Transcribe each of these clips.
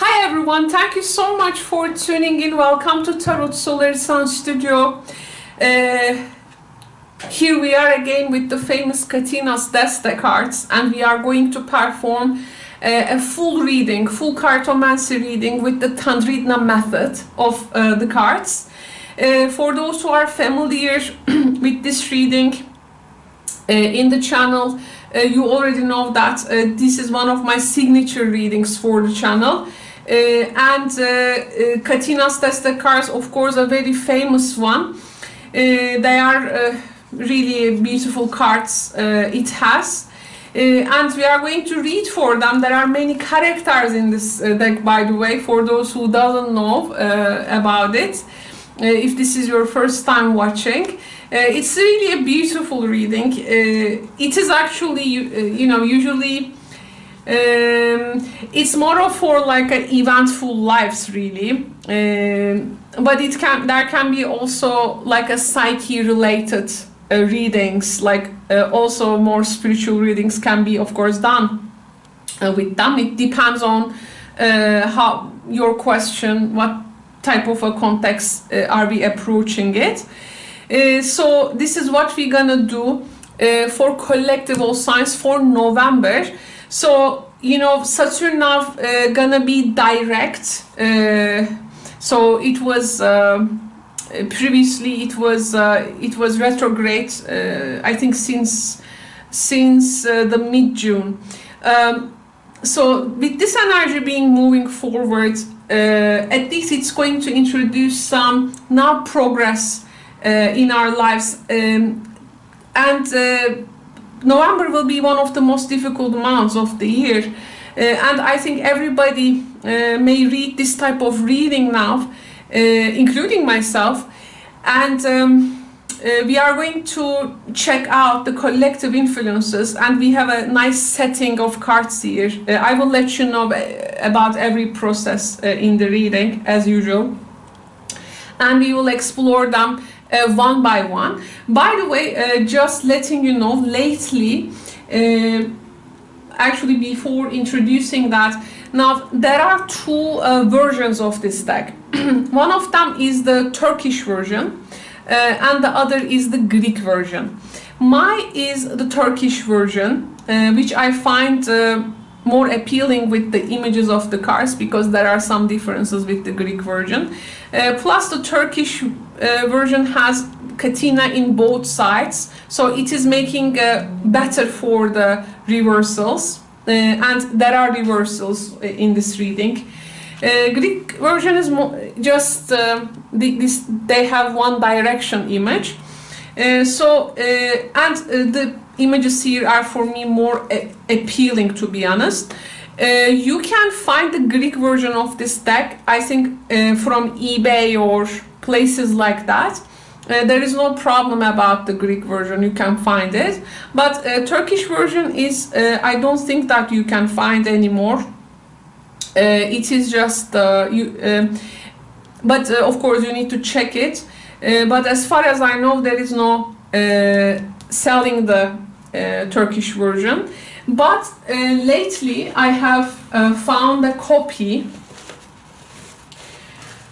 Hi everyone, thank you so much for tuning in. Welcome to Tarot Solar Sun Studio. Here we are again with the famous Cartomancy Decks cards, and we are going to perform a full reading, full cartomancy reading with the Tandridna method of the cards. For those who are familiar with this reading in the channel, you already know that this is one of my signature readings for the channel. Cartomancy Decks cards, of course, a very famous one. They are really beautiful cards it has. And we are going to read for them. There are many characters in this deck, by the way, for those who doesn't know about it. If this is your first time watching, it's really a beautiful reading. It is actually, usually it's more of for like eventful lives, really. But there can be also like a psyche related readings, like also more spiritual readings can be, of course, done with them. It depends on how your question, what type of a context are we approaching it. So this is what we're gonna do for collective all signs for November. So Saturn now gonna be direct. So it was previously it was retrograde. I think since the mid-June. So with this energy being moving forward, at least it's going to introduce some now progress in our lives, November will be one of the most difficult months of the year, and I think everybody may read this type of reading now, including myself, and we are going to check out the collective influences, and we have a nice setting of cards here. I will let you know about every process in the reading as usual, and we will explore them one by one. By the way, just letting you know, lately, actually before introducing that, now there are two versions of this deck. One of them is the Turkish version, and the other is the Greek version. Mine is the Turkish version, which I find more appealing with the images of the cards, because there are some differences with the Greek version. Plus the Turkish version has Katina in both sides, so it is making better for the reversals, and there are reversals in this reading. Greek version is just they have one direction image, and the images here are for me more appealing, to be honest. You can find the Greek version of this deck, I think, from eBay or places like that. There is no problem about the Greek version, you can find it. But Turkish version is, I don't think that you can find anymore. It is just, but of course you need to check it. But as far as I know, there is no selling the Turkish version. But lately I have found a copy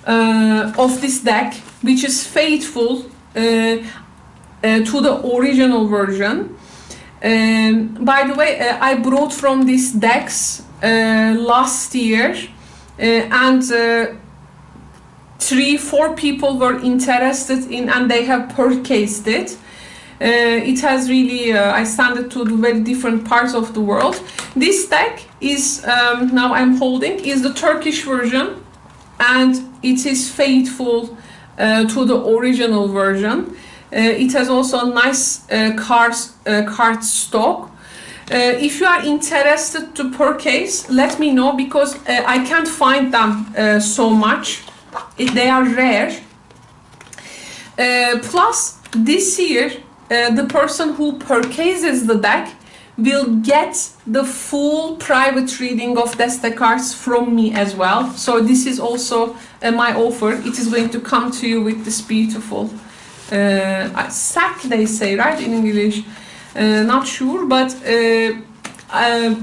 of this deck, which is faithful to the original version. By the way, I brought from these decks last year, and 3-4 people were interested in, and they have purchased it. It has really, I sent it to very different parts of the world. This deck is, now I'm holding, is the Turkish version, and it is faithful to the original version. It has also a nice card stock. If you are interested to purchase, let me know, because I can't find them so much. They are rare. Plus, this year, the person who purchases the deck will get the full private reading of Desta cards from me as well. So this is also my offer. It is going to come to you with this beautiful sack, they say, right, in English. Not sure, but I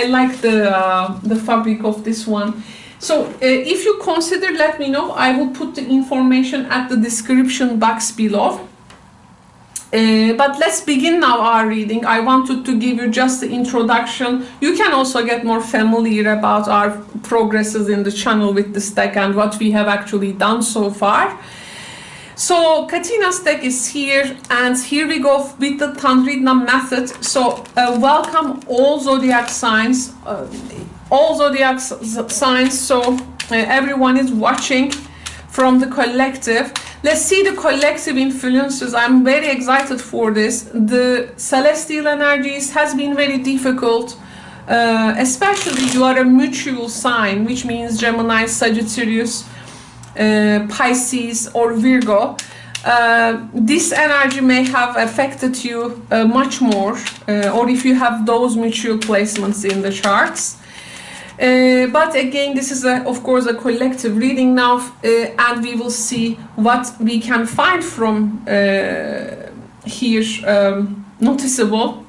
like the fabric of this one. So if you consider, let me know. I will put the information at the description box below. But let's begin now our reading. I wanted to give you just the introduction. You can also get more familiar about our progresses in the channel with this deck and what we have actually done so far. So Katina's deck is here, and here we go with the Tandridna method. So welcome all zodiac signs, so everyone is watching from the collective. Let's see the collective influences. I'm very excited for this. The celestial energies has been very difficult, especially you are a mutual sign, which means Gemini, Sagittarius, Pisces or Virgo. This energy may have affected you much more, or if you have those mutual placements in the charts. But again, this is of course a collective reading now, and we will see what we can find from here noticeable.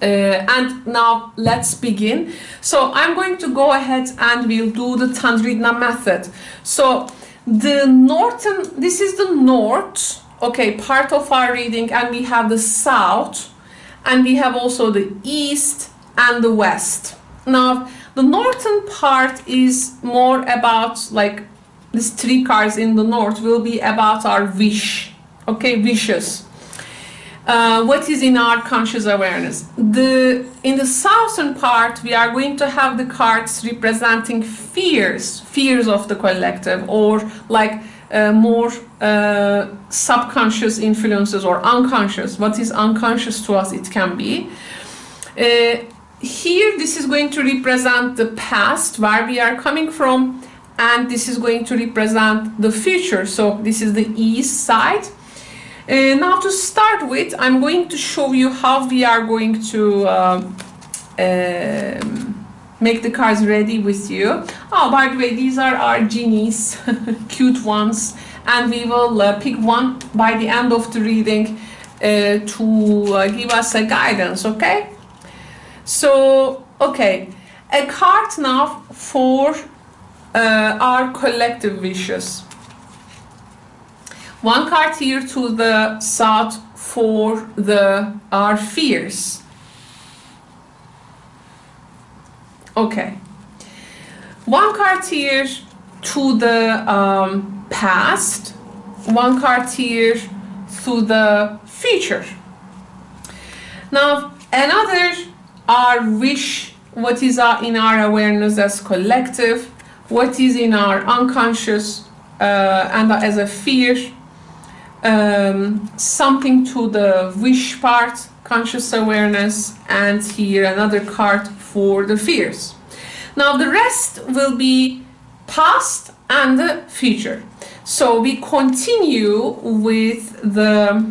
And now let's begin. So I'm going to go ahead and we'll do the Tandridna method. So the northern, this is the north, okay, part of our reading, and we have the south, and we have also the east and the west. Now the northern part is more about, like, these three cards in the north will be about our wish, okay, wishes. What is in our conscious awareness. In the southern part, we are going to have the cards representing fears of the collective, or like more subconscious influences or unconscious. What is unconscious to us, it can be. Here, this is going to represent the past, where we are coming from, and this is going to represent the future. So this is the east side. Now to start with, I'm going to show you how we are going to make the cards ready with you. Oh, by the way, these are our genies, cute ones, and we will pick one by the end of the reading to give us a guidance, okay? So, okay, a card now for our collective wishes. One card here to the south for our fears. Okay. One card here to the past. One card here to the future. Now, another, our wish, what is in our awareness as collective, what is in our unconscious and as a fear. Something to the wish part, conscious awareness, and here another card for the fears. Now the rest will be past and the future. So we continue with the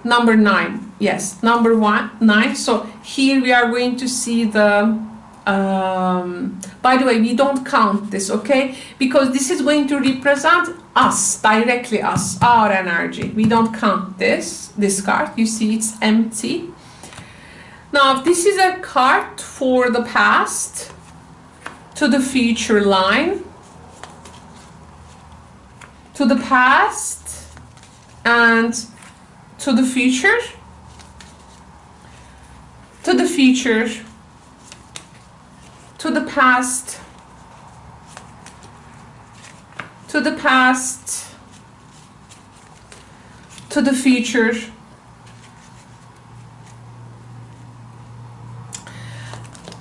number 9. Yes, number 9. So here we are going to see the by the way, we don't count this, okay? Because this is going to represent us, directly us, our energy. We don't count this card. You see it's empty. Now, this is a card for the past, to the future line, to the past, and to the future, to the future, to the past, to the past, to the future,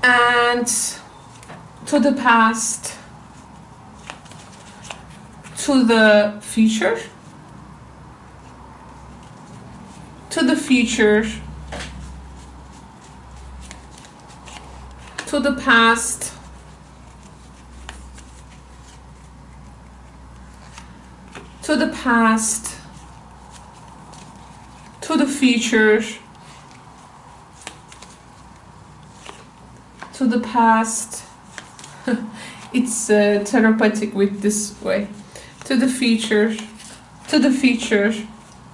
and to the past, to the future, to the future, to the past, to the past, to the future, to the past. It's therapeutic with this way. To the future,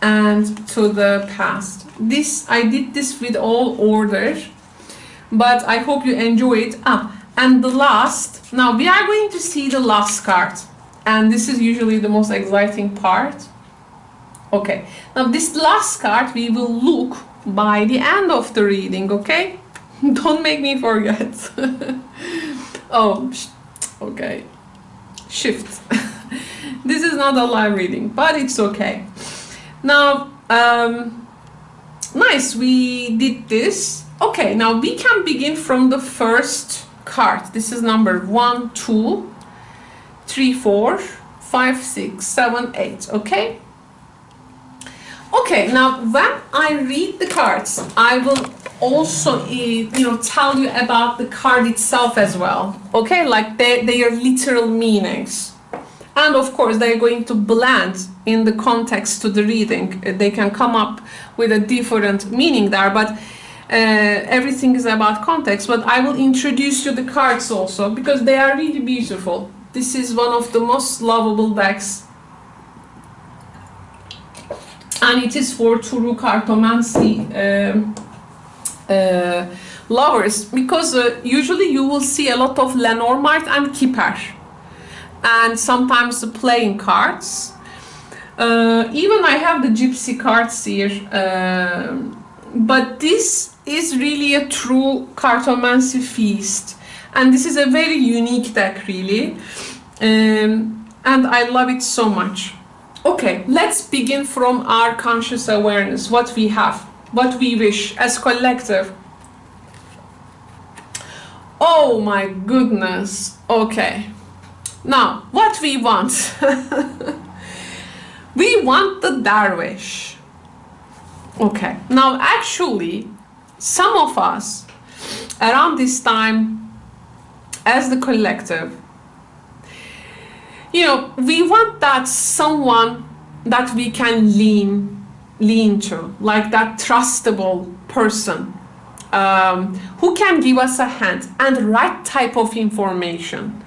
and to the past. I did this with all order. but I hope you enjoy it. And the last, now we are going to see the last card, and this is usually the most exciting part. Okay, now this last card we will look by the end of the reading, okay? Don't make me forget. Oh, okay. Shift. This is not a live reading, but it's okay. Now, nice, we did this. Okay, now we can begin from the first card. This is number 1, 2, 3, 4, 5, 6, 7, 8, okay? Okay, now when I read the cards, I will also tell you about the card itself as well, okay, like their literal meanings, and of course they're going to blend in the context to the reading. They can come up with a different meaning there, but everything is about context. But I will introduce you the cards also because they are really beautiful. This is one of the most lovable decks, and it is for true cartomancy lovers, because usually you will see a lot of Lenormand and Keeper, and sometimes the playing cards. Even I have the gypsy cards here, but this is really a true cartomancy feast, and this is a very unique deck really, and I love it so much. Okay, let's begin from our conscious awareness, what we have, what we wish as collective. Oh my goodness. Okay, now what we want. We want the dervish. Okay, now actually some of us around this time as the collective, we want that someone that we can lean to, like that trustable person who can give us a hand and right type of information,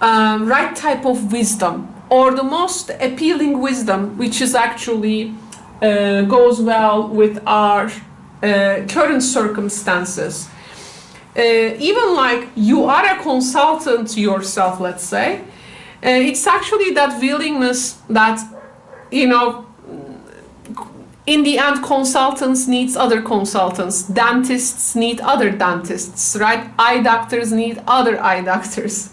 right type of wisdom, or the most appealing wisdom, which is actually goes well with our current circumstances. Even like you are a consultant yourself, let's say, it's actually that willingness that, in the end, consultants needs other consultants, dentists need other dentists, right? Eye doctors need other eye doctors.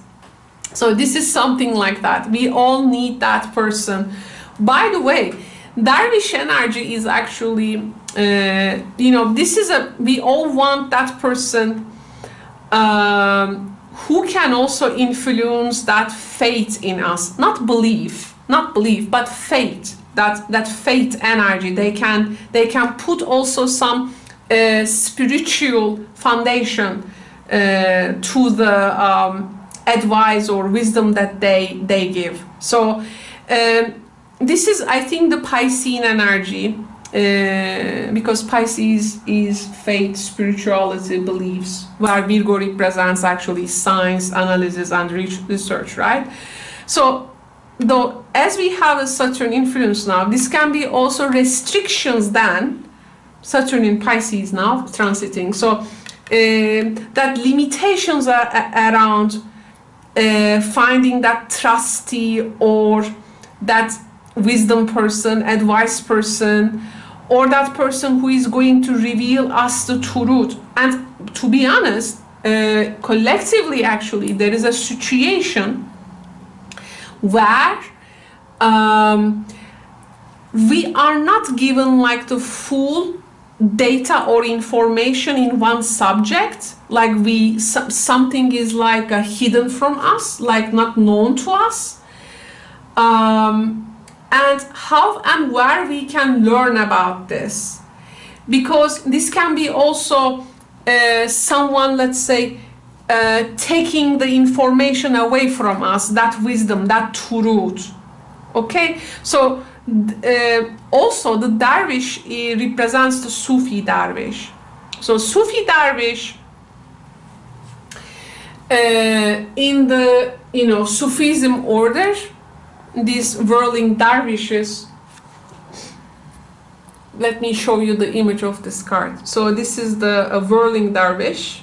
So this is something like that. We all need that person. By the way, dervish energy is actually, we all want that person who can also influence that faith in us, not belief, but faith, that faith energy. They can put also some spiritual foundation to the advice or wisdom that they give. So this is, I think, the Piscean energy, because Pisces is faith, spirituality, beliefs, where Virgo represents actually science, analysis, and research, right? So, though, as we have a Saturn influence now, this can be also restrictions then, Saturn in Pisces now transiting, so that limitations are around finding that trusty or that wisdom person, advice person, or that person who is going to reveal us the truth. And to be honest, collectively actually there is a situation where we are not given like the full data or information in one subject, like something is like hidden from us, like not known to us, and how and where we can learn about this, because this can be also someone, let's say, taking the information away from us, that wisdom, that truth. Okay, so also the dervish represents the Sufi dervish. So Sufi dervish in the Sufism order, these whirling dervishes. Let me show you the image of this card. So this is the whirling dervish.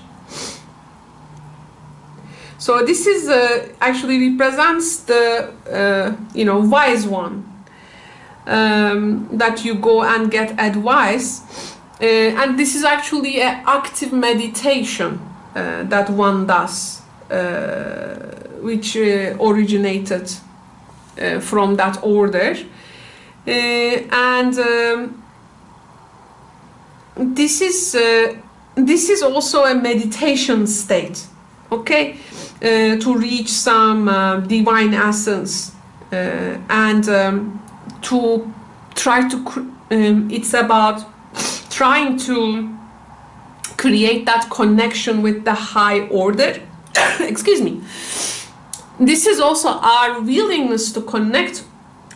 So this is actually represents the wise one, that you go and get advice, and this is actually an active meditation that one does, which originated from that order, and this is also a meditation state, okay, to reach some divine essence, and to try to it's about trying to create that connection with the high order. Excuse me. This is also our willingness to connect.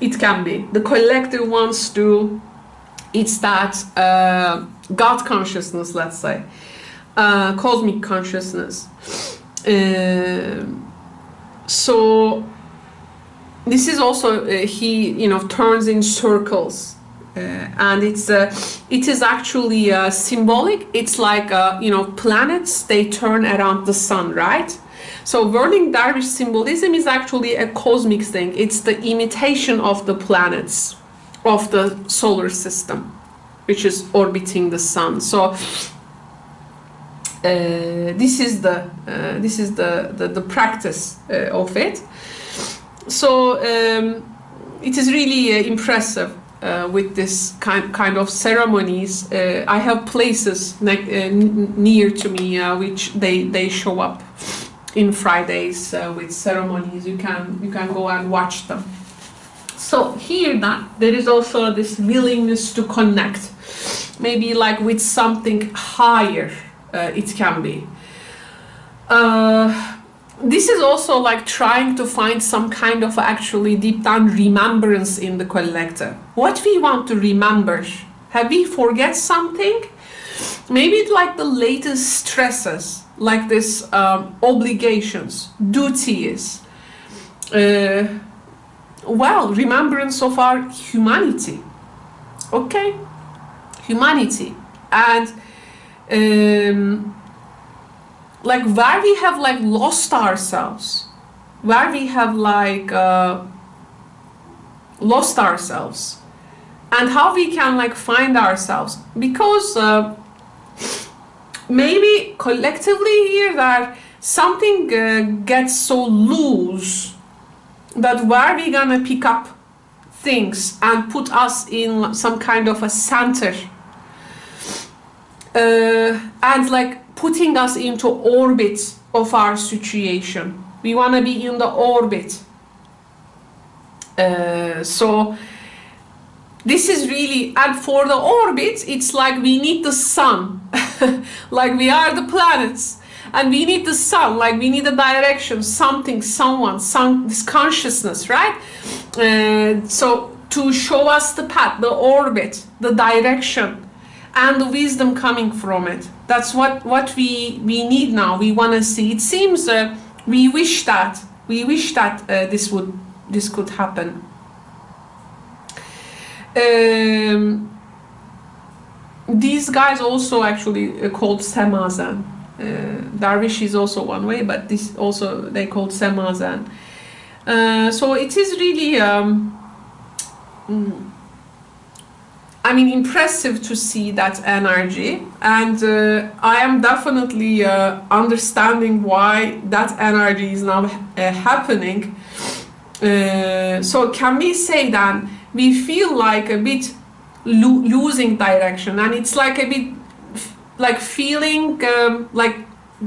It can be the collective wants to, it's that God consciousness, let's say, cosmic consciousness. So this is also he turns in circles, and it is actually symbolic. It's like planets, they turn around the sun, right? So whirling dervish symbolism is actually a cosmic thing. It's the imitation of the planets of the solar system, which is orbiting the sun. So this is the practice of it. So it is really impressive with this kind of ceremonies. I have places near to me which they show up in Fridays with ceremonies. You can go and watch them. So here there is also this willingness to connect, maybe like with something higher. It can be. This is also like trying to find some kind of actually deep down remembrance in the collective. What we want to remember. Have we forget something? Maybe it's like the latest stresses, like this obligations, duties. Well, remembrance of our humanity. Okay? Humanity. And like where we have like lost ourselves, where we have like lost ourselves, and how we can like find ourselves, because maybe collectively here that something gets so loose that where we gonna pick up things and put us in some kind of a center, and like putting us into orbit of our situation. We want to be in the orbit. So this is really, and for the orbit, it's like we need the sun. Like we are the planets, and we need the sun, like we need a direction, something, someone, this consciousness, right? So to show us the path, the orbit, the direction, and the wisdom coming from it. That's what we need now. We want to see. It seems we wish that this could happen. These guys also actually called Semazen. Darwish is also one way, but this also they called Semazen. So it is really impressive to see that energy, and I am definitely understanding why that energy is now happening. So can we say that we feel like a bit losing direction, and it's like a bit like feeling like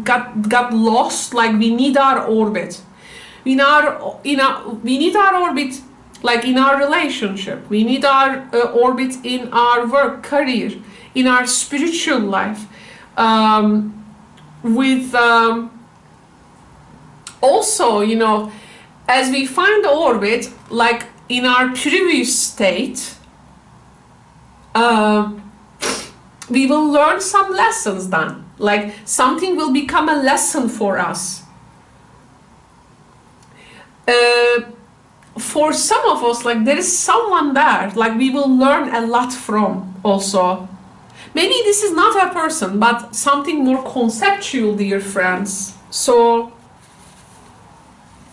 got lost, like we need our orbit. We need our orbit, like in our relationship. We need our orbit in our work, career, in our spiritual life. With also, as we find the orbit, like in our previous state, we will learn some lessons then. Like something will become a lesson for us. For some of us, like there is someone there, like we will learn a lot from also. Maybe this is not a person, but something more conceptual, dear friends. So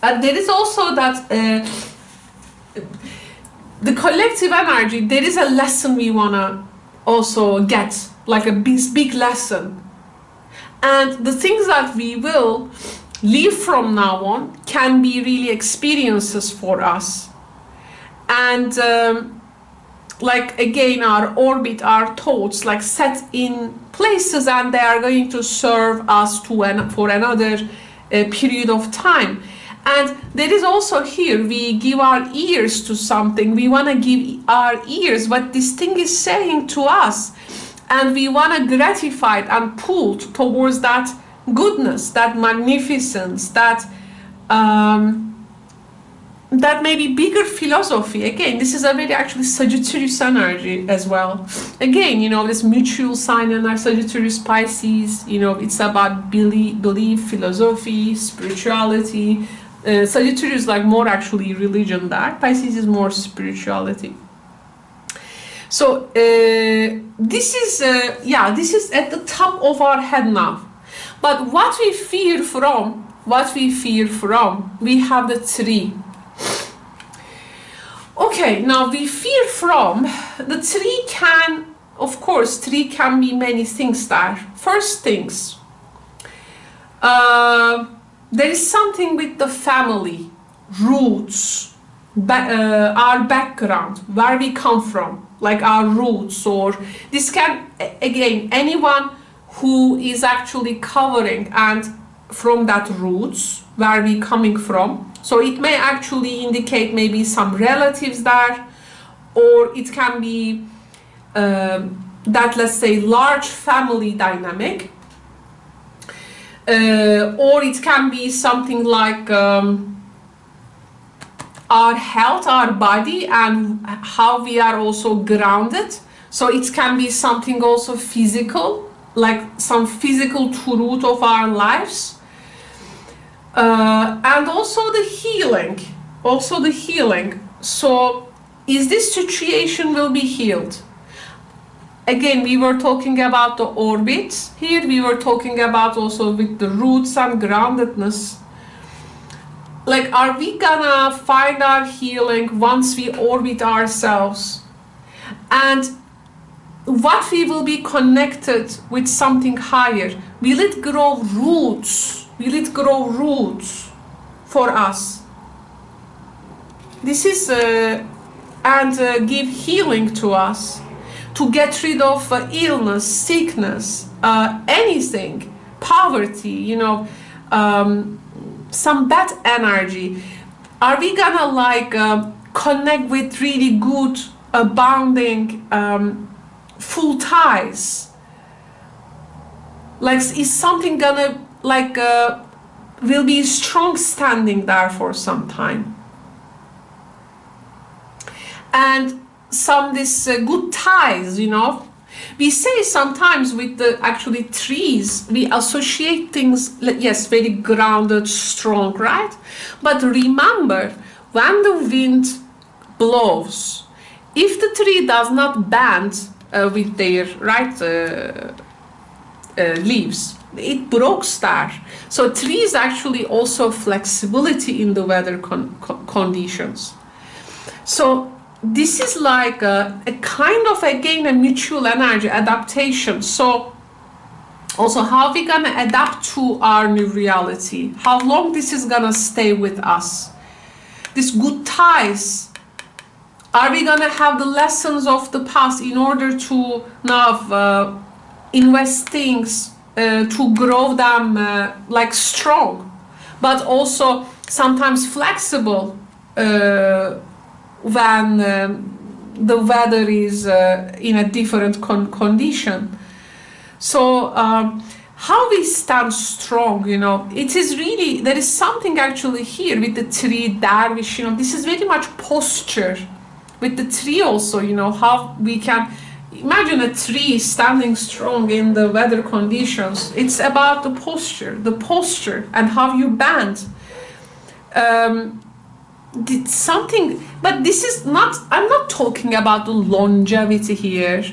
There is also that the collective energy, there is a lesson we want to also get, like a big lesson. And the things that we will live from now on can be really experiences for us. And like again, our orbit, our thoughts, like set in places, and they are going to serve us for another period of time. And there is also here, we give our ears to something. We want to give our ears what this thing is saying to us. And we want to gratify it and pull towards that goodness, that magnificence, that maybe bigger philosophy. Again, this is a very actually Sagittarius energy as well. Again, you know, this mutual sign in our Sagittarius Pisces, you know, it's about belief, philosophy, spirituality. Sagittarius is like more actually religion there. Pisces is more spirituality. So this is at the top of our head now. But what we fear from, we have the tree. Okay, now we fear from, the tree can, of course, tree can be many things there. First things, there is something with the family, roots, our background, where we come from, like our roots, or this can, again, anyone who is actually covering and from that roots, where we coming from. So it may actually indicate maybe some relatives there, or it can be that, let's say, large family dynamic, or it can be something like our health, our body, and how we are also grounded. So it can be something also physical, like some physical root of our lives. And also the healing, So is this situation will be healed? Again, we were talking about the orbit. Here we were talking about also with the roots and groundedness. Like, are we gonna find our healing once we orbit ourselves? And what we will be connected with something higher? Will it grow roots? Will it grow roots for us? This is and give healing to us, to get rid of illness, sickness, anything, poverty, you know, some bad energy. Are we gonna like connect with really good, abounding, full ties? Like, is something gonna like will be strong standing there for some time? And some this good ties, you know. We say sometimes with the actually trees, we associate things, yes, very grounded, strong, right? But remember, when the wind blows, if the tree does not bend with their leaves, it breaks there. So trees actually also flexibility in the weather conditions. So this is like a kind of, again, a mutual energy adaptation. So also, how are we gonna adapt to our new reality? How long this is gonna stay with us? These good ties, are we gonna have the lessons of the past in order to now invest things to grow them like strong, but also sometimes flexible when the weather is in a different condition. So how we stand strong, you know, it is really, there is something actually here with the tree, dervish, you know, this is very much posture with the tree also, you know, how we can imagine a tree standing strong in the weather conditions. It's about the posture and how you bend. Something, but this is not, I'm not talking about the longevity here.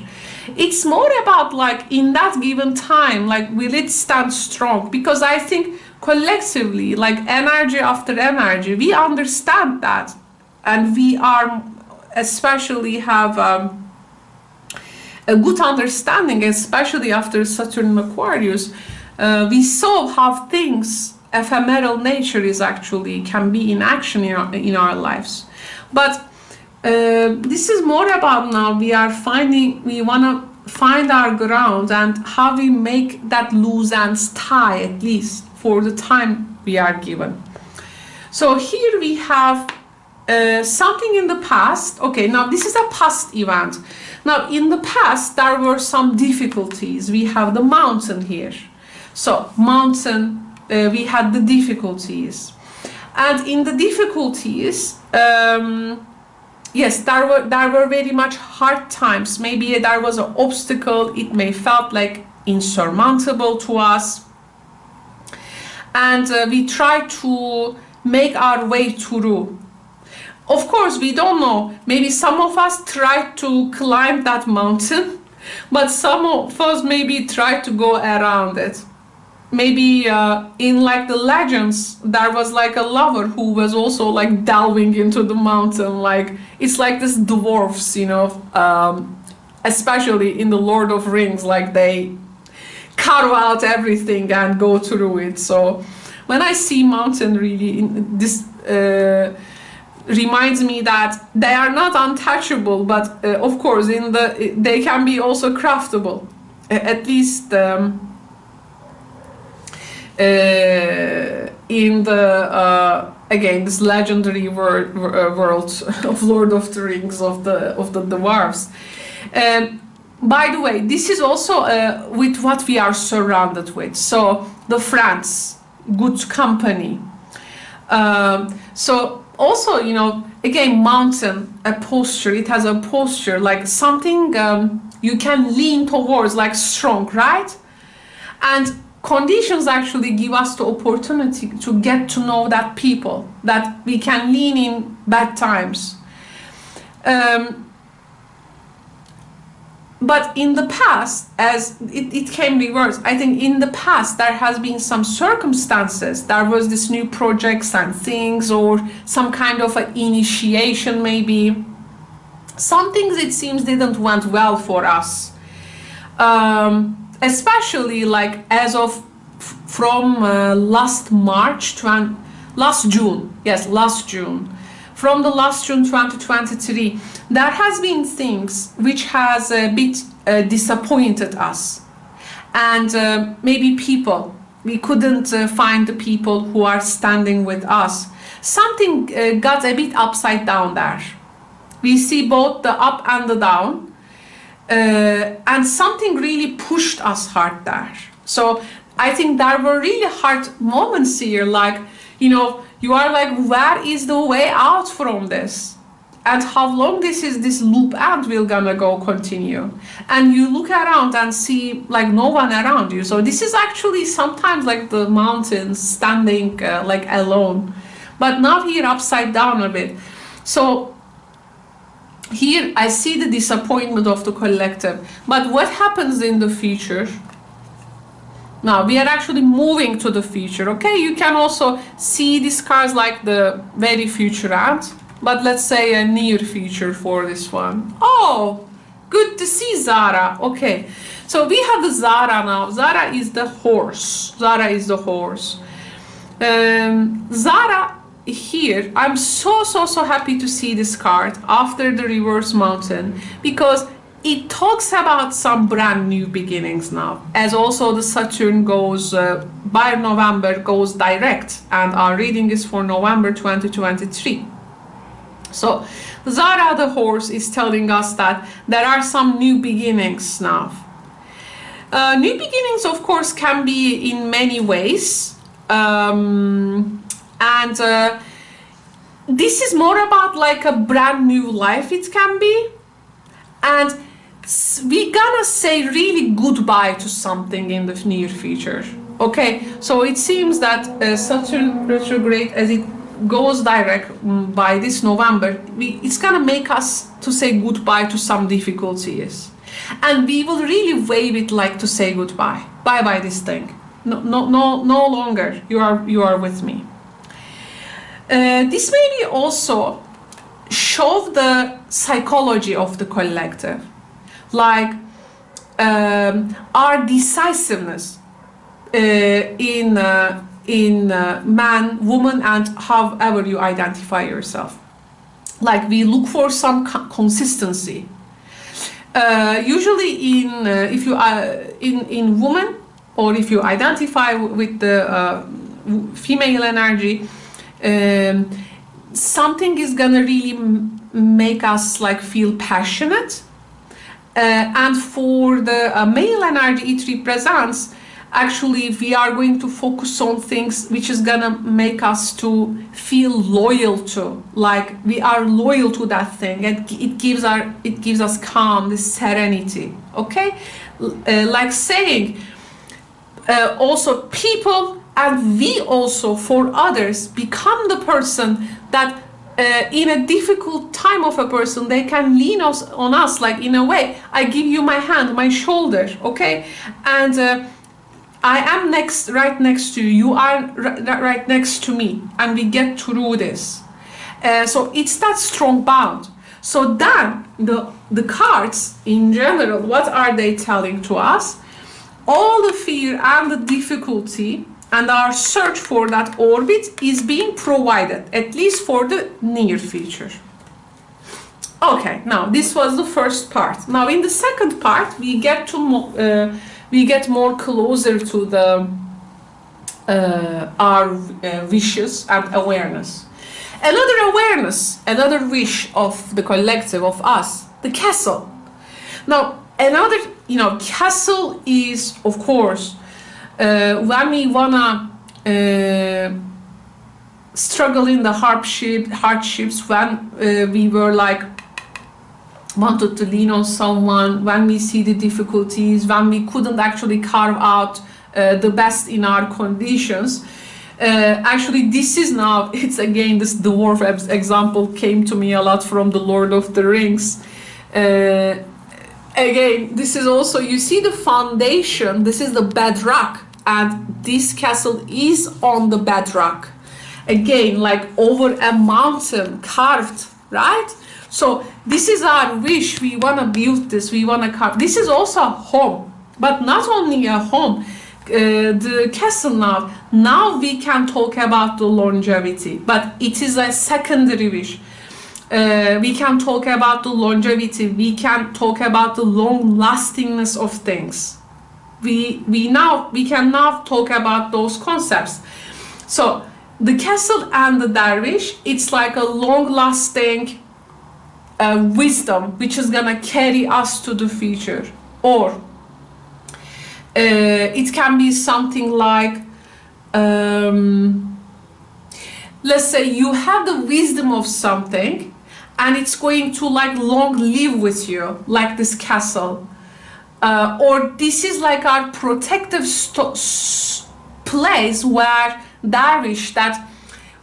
It's more about like in that given time, like will it stand strong? Because I think collectively, like energy after energy, we understand that, and we are especially have a good understanding, especially after Saturn in Aquarius. We saw how things ephemeral nature is actually can be in action in our lives. But this is more about now we want to find our ground and how we make that loose ends tie, at least for the time we are given. So here we have something in the past. Okay, now this is a past event. Now in the past there were some difficulties. We have the mountain here. So mountain, we had the difficulties, and in the difficulties, yes, there were very much hard times. Maybe there was an obstacle. It may felt like insurmountable to us, and we try to make our way through. Of course, we don't know. Maybe some of us tried to climb that mountain, but some of us maybe tried to go around it. Maybe in like the legends, there was like a lover who was also like delving into the mountain. Like it's like this dwarfs, you know, especially in the Lord of Rings, like they carve out everything and go through it. So when I see mountain, really, this reminds me that they are not untouchable, but of course, they can be also craftable, at least. In the again this legendary world of Lord of the Rings of the dwarves. By the way, this is also with what we are surrounded with. So the friends, good company. So also, you know, again, mountain, a posture. It has a posture like something you can lean towards, like strong, right? And conditions actually give us the opportunity to get to know that people that we can lean in bad times. But in the past, as it came reversed, I think in the past there has been some circumstances. There was this new projects and things, or some kind of an initiation maybe. Some things it seems didn't went well for us. Especially like as of from last June. From the last June 2023, there has been things which has a bit disappointed us, and maybe people, we couldn't find the people who are standing with us. Something got a bit upside down there. We see both the up and the down. And something really pushed us hard there. So I think there were really hard moments here, like, you know, you are like, where is the way out from this? And how long this loop end will gonna go continue? And you look around and see like no one around you. So this is actually sometimes like the mountains standing like alone, but now here upside down a bit. So here I see the disappointment of the collective, but what happens in the future? Now we are actually moving to the future, okay? You can also see these cards like the very future end, but let's say a near future for this one. Oh, good to see Zara. Okay, so we have the Zara now. Zara is the horse. Zara here, I'm so happy to see this card after the reverse mountain, because it talks about some brand new beginnings now, as also the Saturn goes by November goes direct, and our reading is for November 2023. So Zara the horse is telling us that there are some new beginnings now. New beginnings, of course, can be in many ways. And this is more about like a brand new life it can be, and we gonna say really goodbye to something in the near future. Okay, so it seems that Saturn retrograde, as it goes direct by this November, it's gonna make us to say goodbye to some difficulties, and we will really wave it like to say goodbye, bye this thing. No longer you are with me. This maybe also show the psychology of the collective, like our decisiveness in man, woman, and however you identify yourself. Like we look for some consistency. Usually, if you are in woman, or if you identify with the female energy, something is gonna really make us like feel passionate. And for the male energy, it represents, actually we are going to focus on things which is gonna make us to feel loyal to, like we are loyal to that thing, and it gives us calm, this serenity. Okay, like saying also people, and we also for others become the person that in a difficult time of a person, they can lean on us, like in a way, I give you my hand, my shoulder, okay, and I am right next to you, you are right next to me, and we get through this. So it's that strong bond. So then the cards in general, what are they telling to us? All the fear and the difficulty and our search for that orbit is being provided, at least for the near future. Okay, now this was the first part. Now in the second part, we get more closer to the our wishes and awareness. Another wish of the collective, of us, the castle. Now another, castle is, of course, when we wanna struggle in the hardships, when we were like wanted to lean on someone, when we see the difficulties, when we couldn't actually carve out the best in our conditions. Actually, this is now, it's again, this dwarf example came to me a lot from the Lord of the Rings. Again, this is also, you see the foundation, this is the bedrock, and this castle is on the bedrock. Again, like over a mountain, carved, right? So this is our wish, we want to build this, we want to carve. This is also a home, but not only a home. The castle now we can talk about the longevity, but it is a secondary wish. We can talk about the longevity, we can talk about the long lastingness of things. We can now talk about those concepts. So the castle and the dervish, it's like a long lasting wisdom which is gonna carry us to the future. Or it can be something like, let's say you have the wisdom of something and it's going to like long live with you, like this castle. Or this is like our protective place where dervish, that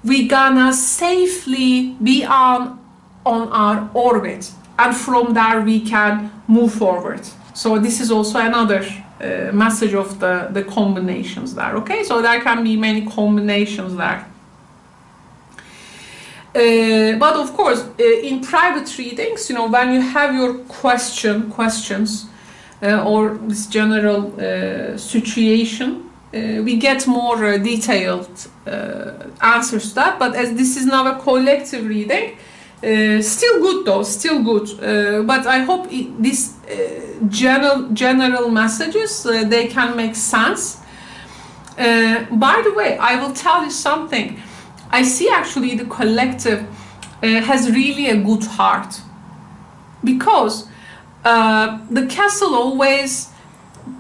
we gonna safely be on our orbit, and from there we can move forward. So this is also another message of the combinations there. Okay, so there can be many combinations there. But of course, in private readings, when you have your questions or this general situation, we get more detailed answers to that. But as this is now a collective reading, still good though, still good. But I hope these general messages, they can make sense. By the way, I will tell you something. I see actually the collective has really a good heart, because the castle always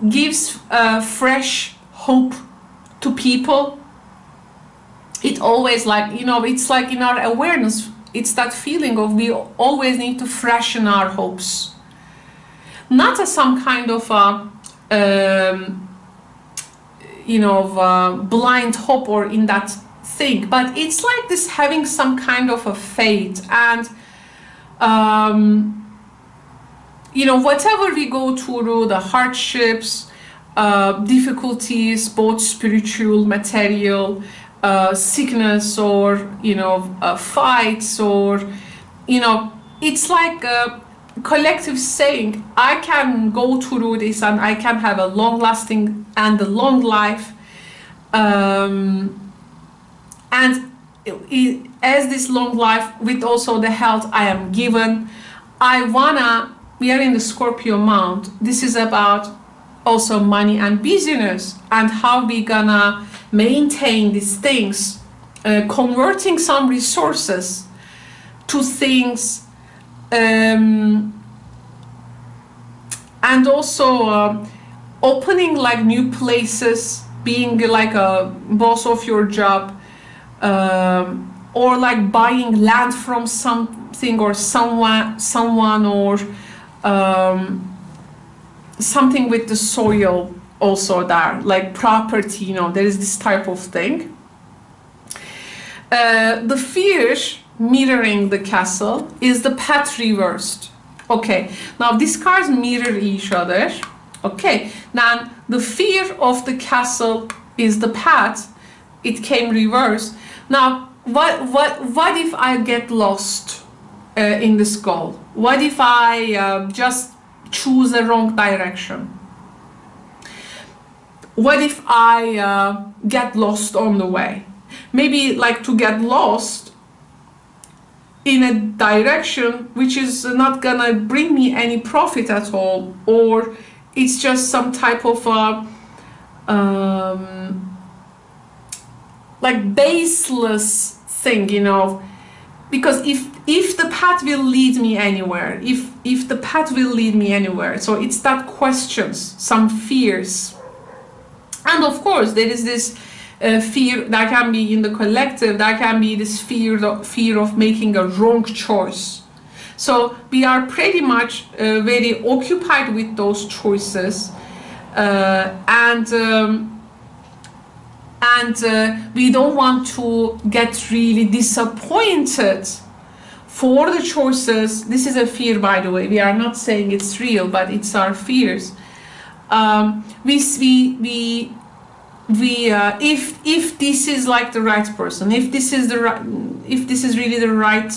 gives fresh hope to people. It always, like, it's like in our awareness, it's that feeling of we always need to freshen our hopes. Not as some kind of blind hope or in that thing, but it's like this having some kind of a faith, and whatever we go through, the hardships, difficulties, both spiritual, material, sickness, or fights, or it's like a collective saying, I can go through this and I can have a long lasting and a long life, and as this long life with also the health I am given, we are in the Scorpio month. This is about also money and business, and how we gonna maintain these things, converting some resources to things, and also opening like new places, being like a boss of your job, or like buying land from something or someone, or something with the soil also there, like property, there is this type of thing. The fear mirroring the castle is the path reversed. Okay, now these cards mirror each other. Okay, now the fear of the castle is the path. It came reversed. Now, what if I get lost in this goal? What if I just choose a wrong direction? What if I get lost on the way? Maybe like to get lost in a direction which is not gonna bring me any profit at all, or it's just some type of like baseless thing, because if the path will lead me anywhere, if the path will lead me anywhere, so it's that questions, some fears. And of course there is this fear that can be in the collective, that can be this fear of making a wrong choice. So we are pretty much very occupied with those choices, and we don't want to get really disappointed for the choices. This is a fear, by the way. We are not saying it's real, but it's our fears. If this is like the right person, if this is really the right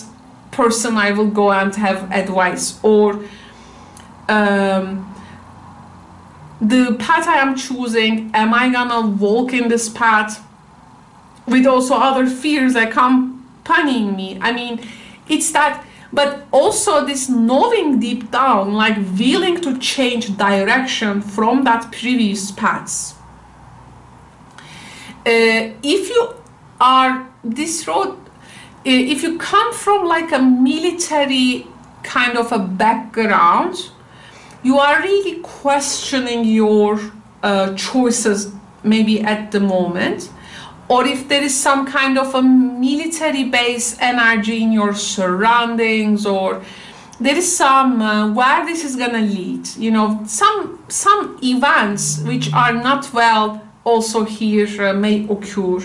person, I will go and have advice, or the path I am choosing, am I gonna walk in this path with also other fears accompanying me? I mean, it's that, but also this knowing deep down, like willing to change direction from that previous paths. If you are this road, if you come from like a military kind of a background, you are really questioning your choices maybe at the moment, or if there is some kind of a military base energy in your surroundings, or there is some where this is gonna lead, some events which are not well also here may occur.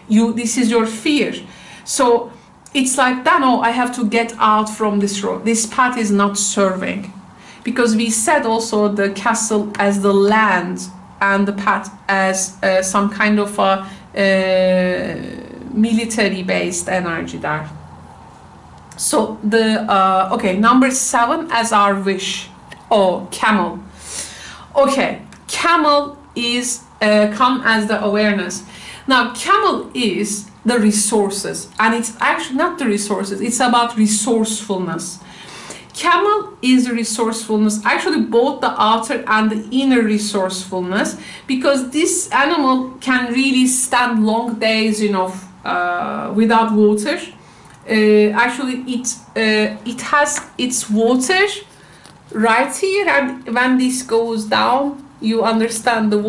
This is your fear. So it's like that, no, I have to get out from this road. This path is not serving. Because we said also the castle as the land and the path as some kind of a military based energy there. So okay, number 7 as our wish. Oh, camel. Okay, camel is come as the awareness. Now camel is the resources, and it's actually not the resources, it's about resourcefulness. Camel is resourcefulness, actually both the outer and the inner resourcefulness, because this animal can really stand long days, without water. Actually, it has its water right here, and when this goes down, you understand their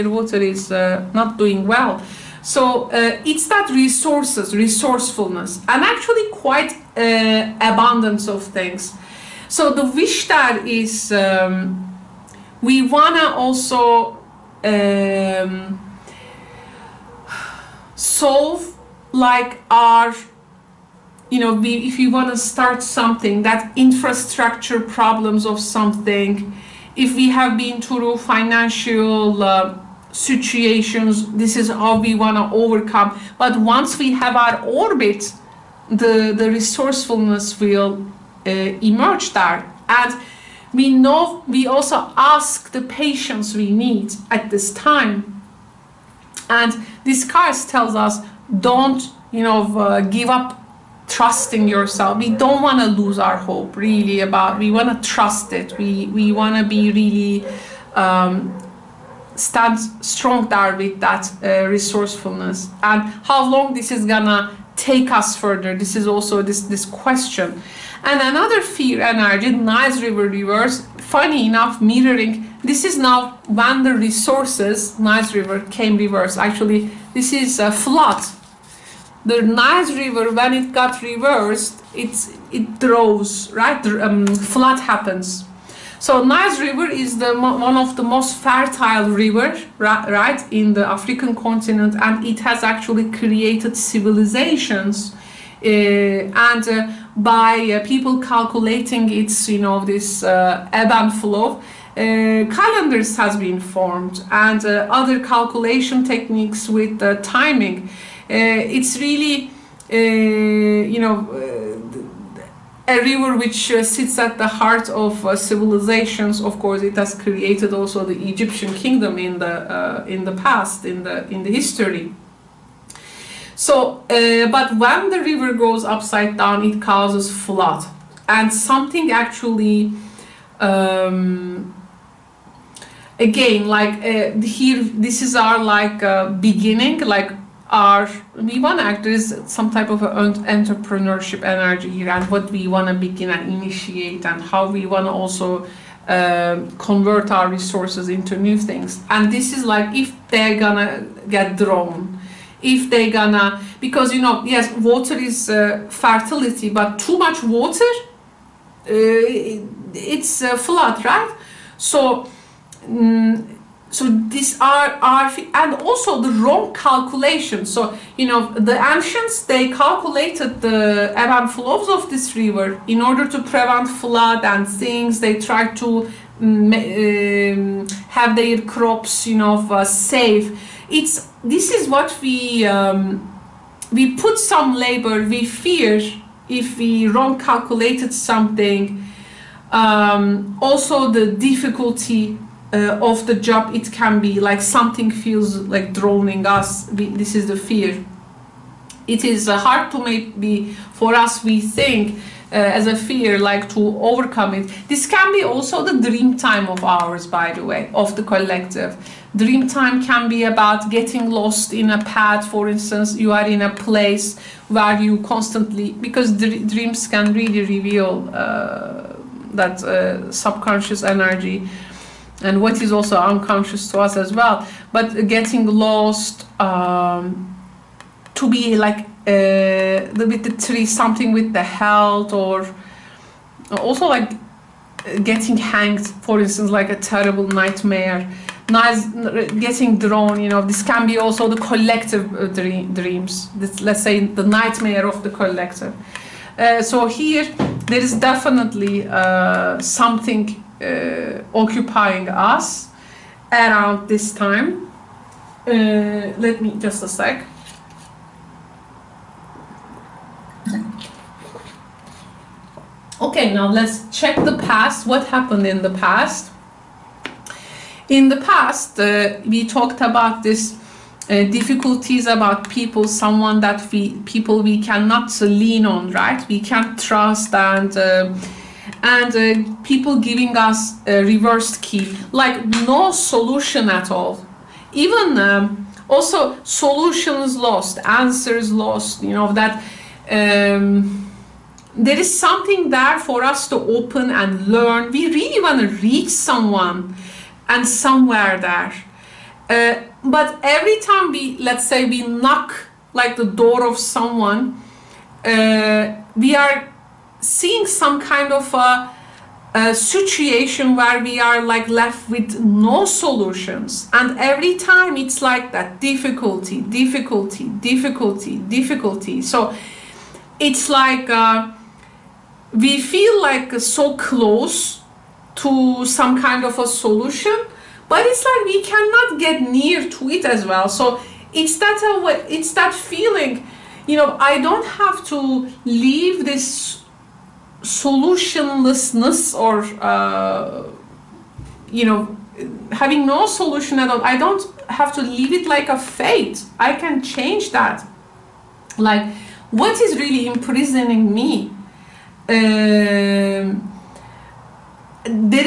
water is not doing well. So it's that resourcefulness, and actually quite abundance of things. So the wish there is we wanna also solve like our, if you wanna start something, that infrastructure problems of something, if we have been through financial situations, this is how we want to overcome. But once we have our orbit, the resourcefulness will emerge there. And we know, we also ask the patience we need at this time. And this card tells us, don't, give up trusting yourself. We don't want to lose our hope, really, we want to trust it. We want to be really stand strong there with that resourcefulness. And how long this is gonna take us further, this is also this question. And another fear energy, Nice River reverse, funny enough, mirroring, this is now when the resources, Nice River came reverse. Actually, this is a flood. The Nice River, when it got reversed, it draws, right? Flood happens. So Nice River is one of the most fertile rivers, right, in the African continent, and it has actually created civilizations. By people calculating its, this ebb and flow, calendars has been formed, and other calculation techniques with timing. It's really, a river which sits at the heart of civilizations. Of course, it has created also the Egyptian kingdom in the past, in the history. So, but when the river goes upside down, it causes flood, and something actually, again, like here, this is our beginning, we want to act, there is some type of entrepreneurship energy here, and what we want to begin and initiate, and how we want to also convert our resources into new things. And this is like, if they're gonna get drawn, if they're gonna, because yes, water is fertility, but too much water, it's a flood, right? So these are and also the wrong calculation. So the ancients, they calculated the ebb and flows of this river in order to prevent flood and things. They tried to have their crops safe. This is what we put some labor. We fear if we wrong calculated something. Also the difficulty of the job, it can be like something feels like drowning us. This is the fear. It is hard to maybe for us, we think as a fear, like to overcome it. This can be also the dream time of ours, by the way, of the collective. Dream time can be about getting lost in a path. For instance, you are in a place where you constantly, because dreams can really reveal that subconscious energy, and what is also unconscious to us as well. But getting lost, to be like with the tree, something with the health, or also like getting hanged, for instance, like a terrible nightmare. Getting drawn, this can be also the collective dreams. Let's say the nightmare of the collective. So here there is definitely something occupying us around this time. Let me just a sec. Okay, now let's check the past. What happened in the past? In the past, we talked about this difficulties about people, people we cannot lean on, right? We can't trust, and people giving us a reversed key, like no solution at all. Even also solutions lost, answers lost. That there is something there for us to open and learn. We really want to reach someone and somewhere there. But every time let's say we knock like the door of someone, we are seeing some kind of a situation where we are like left with no solutions. And every time it's like that, difficulty. So it's like we feel like so close to some kind of a solution, but it's like we cannot get near to it as well. So it's that feeling, I don't have to leave this solutionlessness or having no solution at all. I don't have to leave it like a fate. I can change that. Like, what is really imprisoning me? There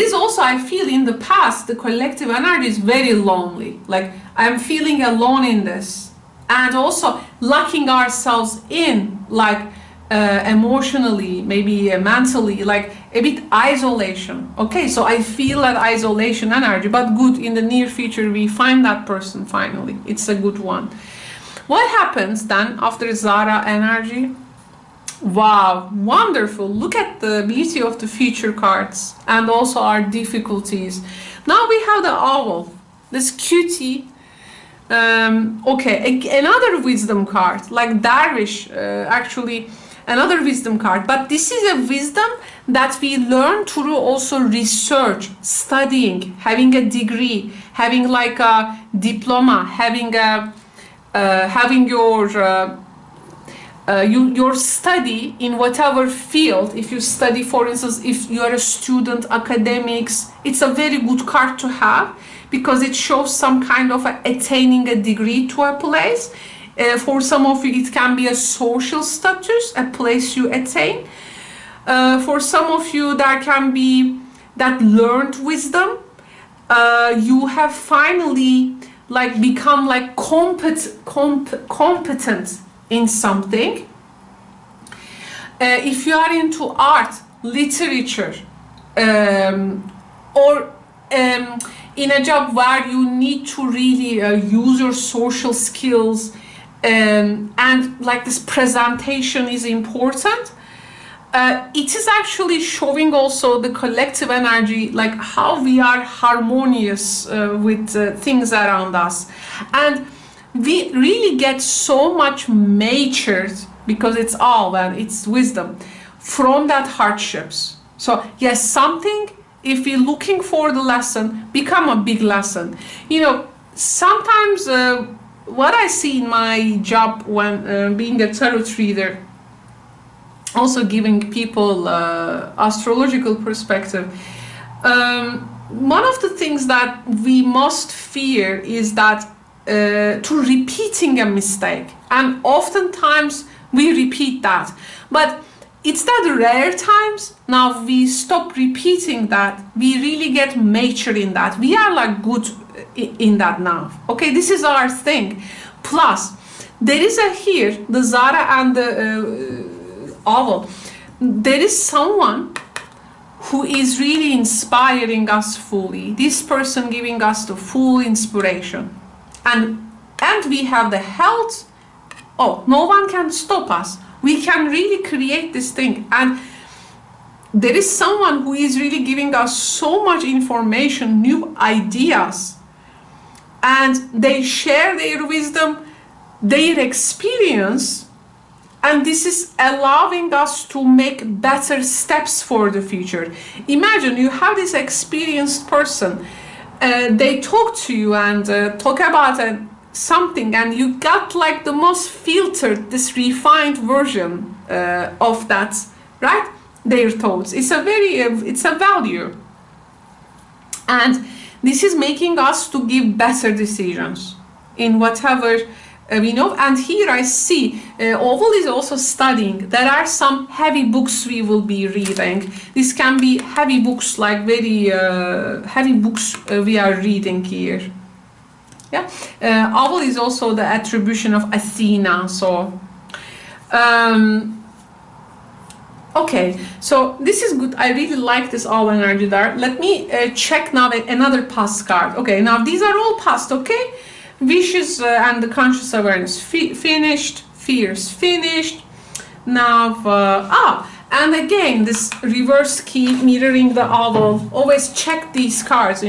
is also, I feel in the past, the collective energy is very lonely. Like, I'm feeling alone in this. And also locking ourselves in, like, emotionally, maybe mentally, like a bit isolation. Okay, so I feel that isolation energy, but good, in the near future we find that person finally. It's a good one. What happens then after Zara energy? Wow, wonderful. Look at the beauty of the future cards and also our difficulties. Now we have the owl, this cutie. Okay, another wisdom card, like Darvish, actually another wisdom card, but this is a wisdom that we learn through also research, studying, having a degree, having like a diploma, having your study in whatever field. If you study, for instance, if you are a student, academics, it's a very good card to have because it shows some kind of attaining a degree to a place. For some of you, it can be a social status, a place you attain. For some of you, there can be that learned wisdom. You have finally like become like competent in something. If you are into art, literature, or in a job where you need to really use your social skills, and like this presentation is important, it is actually showing also the collective energy, like how we are harmonious with things around us, and we really get so much matured because it's all and it's wisdom from that hardships. So yes, something, if we're looking for the lesson, become a big lesson. Sometimes what I see in my job when being a tarot reader, also giving people astrological perspective, one of the things that we must fear is that to repeating a mistake, and oftentimes we repeat that, but it's that rare times now we stop repeating that, we really get mature in that, we are like good in that now. Okay, this is our thing. Plus there is here the Zara and the owl, there is someone who is really inspiring us fully, this person giving us the full inspiration, and we have the health. Oh, no one can stop us, we can really create this thing, and there is someone who is really giving us so much information, new ideas, and they share their wisdom, their experience, and this is allowing us to make better steps for the future. Imagine you have this experienced person, they talk to you and talk about something, and you got like the most filtered, this refined version of that, right? Their thoughts. It's a value, and this is making us to give better decisions in whatever we know. And here I see Oval is also studying. There are some heavy books we will be reading. This can be heavy books, like very heavy books we are reading here. Yeah, Oval is also the attribution of Athena. So okay, so this is good. I really like this all energy there. Let me check now another past card. Okay, now these are all past. Okay, wishes and the conscious awareness finished, fears finished. Now and again this reverse key mirroring the owl. Always check these cards,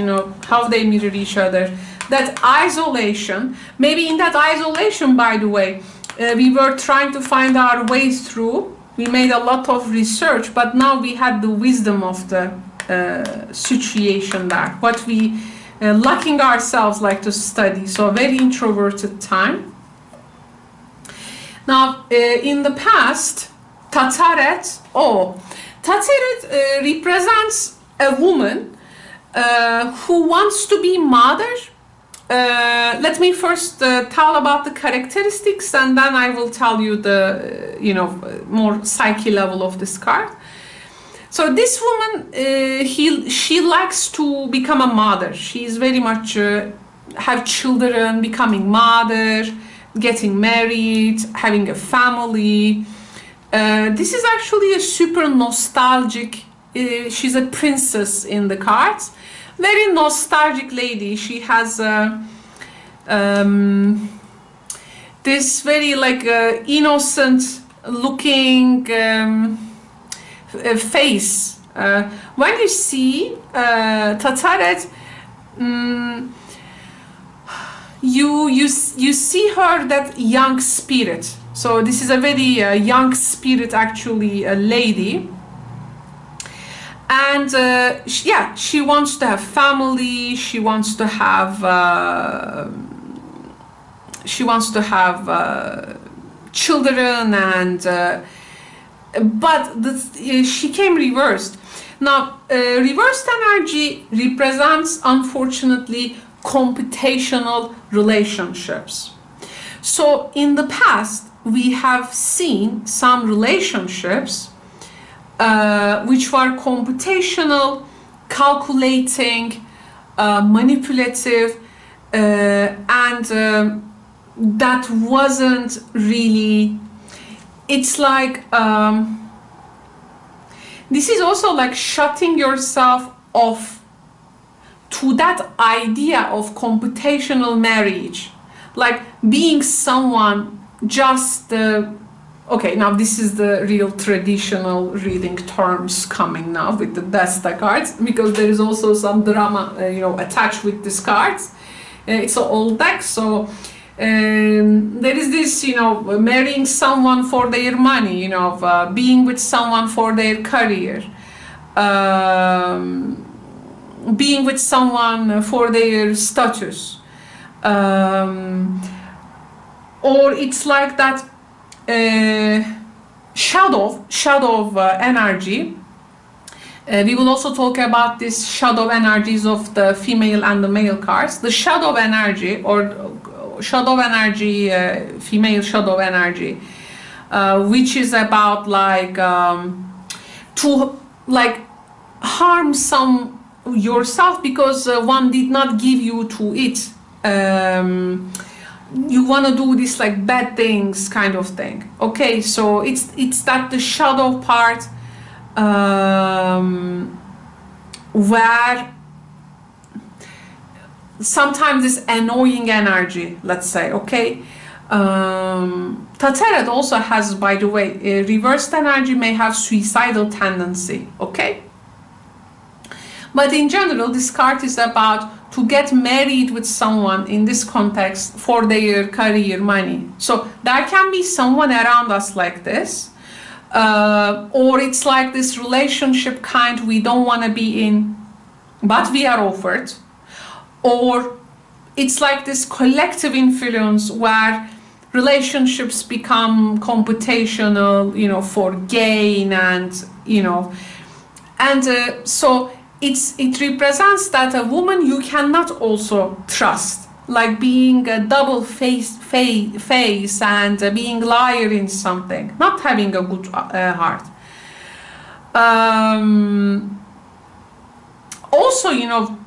how they mirror each other. That isolation, maybe in that isolation, by the way, we were trying to find our way through. We made a lot of research, but now we had the wisdom of the situation there, what we locking ourselves like to study. So a very introverted time. Now, in the past, Tataret represents a woman who wants to be mother. Let me first tell about the characteristics, and then I will tell you the more psyche level of this card. So this woman, she likes to become a mother. She is very much have children, becoming mother, getting married, having a family. This is actually a super nostalgic. She's a princess in the cards. Very nostalgic lady. She has this very like innocent looking face. When you see Tataret, you see her that young spirit. So this is a very young spirit, actually, a lady. And she wants to have family. She wants to have children, and but she came reversed. Now, reversed energy represents, unfortunately, computational relationships. So in the past, we have seen some relationships which were computational, calculating, manipulative, and that wasn't really, it's like, this is also like shutting yourself off to that idea of computational marriage, like being someone just okay, now this is the real traditional reading terms coming now with the Desta cards, because there is also some drama attached with these cards. It's an old deck, so there is this marrying someone for their money, being with someone for their career, being with someone for their status, or it's like that shadow energy. We will also talk about this shadow energies of the female and the male cards. The shadow energy, or shadow energy, female shadow energy, which is about like to like harm yourself because one did not give you to it. You want to do this like bad things kind of thing. Okay, so it's that the shadow part where sometimes this annoying energy, let's say, okay. Tateret also has, by the way, a reversed energy may have suicidal tendency, okay. But in general, this card is about to get married with someone in this context for their career, money. So there can be someone around us like this, or it's like this relationship kind we don't want to be in, but we are offered, or it's like this collective influence where relationships become computational, for gain, and so it represents that a woman you cannot also trust, like being a double face and being liar in something, not having a good heart. Also,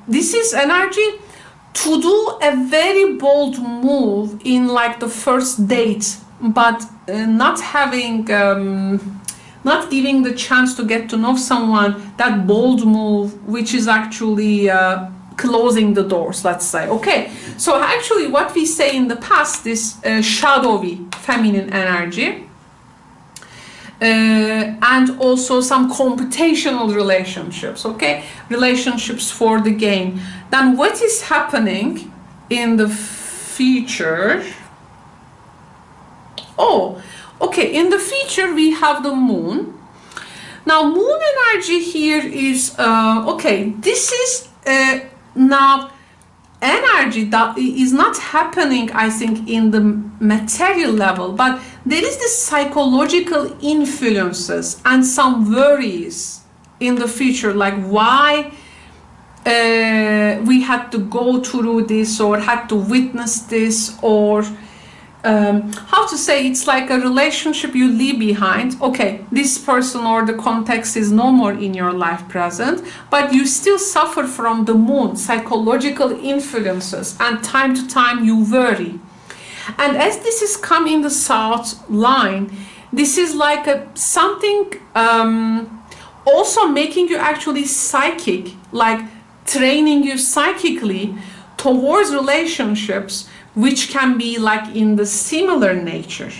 this is energy to do a very bold move in like the first date, but not having not giving the chance to get to know someone, that bold move, which is actually closing the doors, let's say. Okay, so actually what we say in the past is shadowy feminine energy, and also some computational relationships, okay, relationships for the gain. Then what is happening in the future? Oh, okay, in the future we have the moon. Now moon energy here is okay, this is now energy that is not happening, I think, in the material level, but there is this psychological influences and some worries in the future, like why we had to go through this or had to witness this, or how to say, it's like a relationship you leave behind. Okay, this person or the context is no more in your life present, but you still suffer from the moon, psychological influences, and time to time you worry. And as this is come in the south line, this is like something also making you actually psychic, like training you psychically towards relationships which can be like in the similar nature.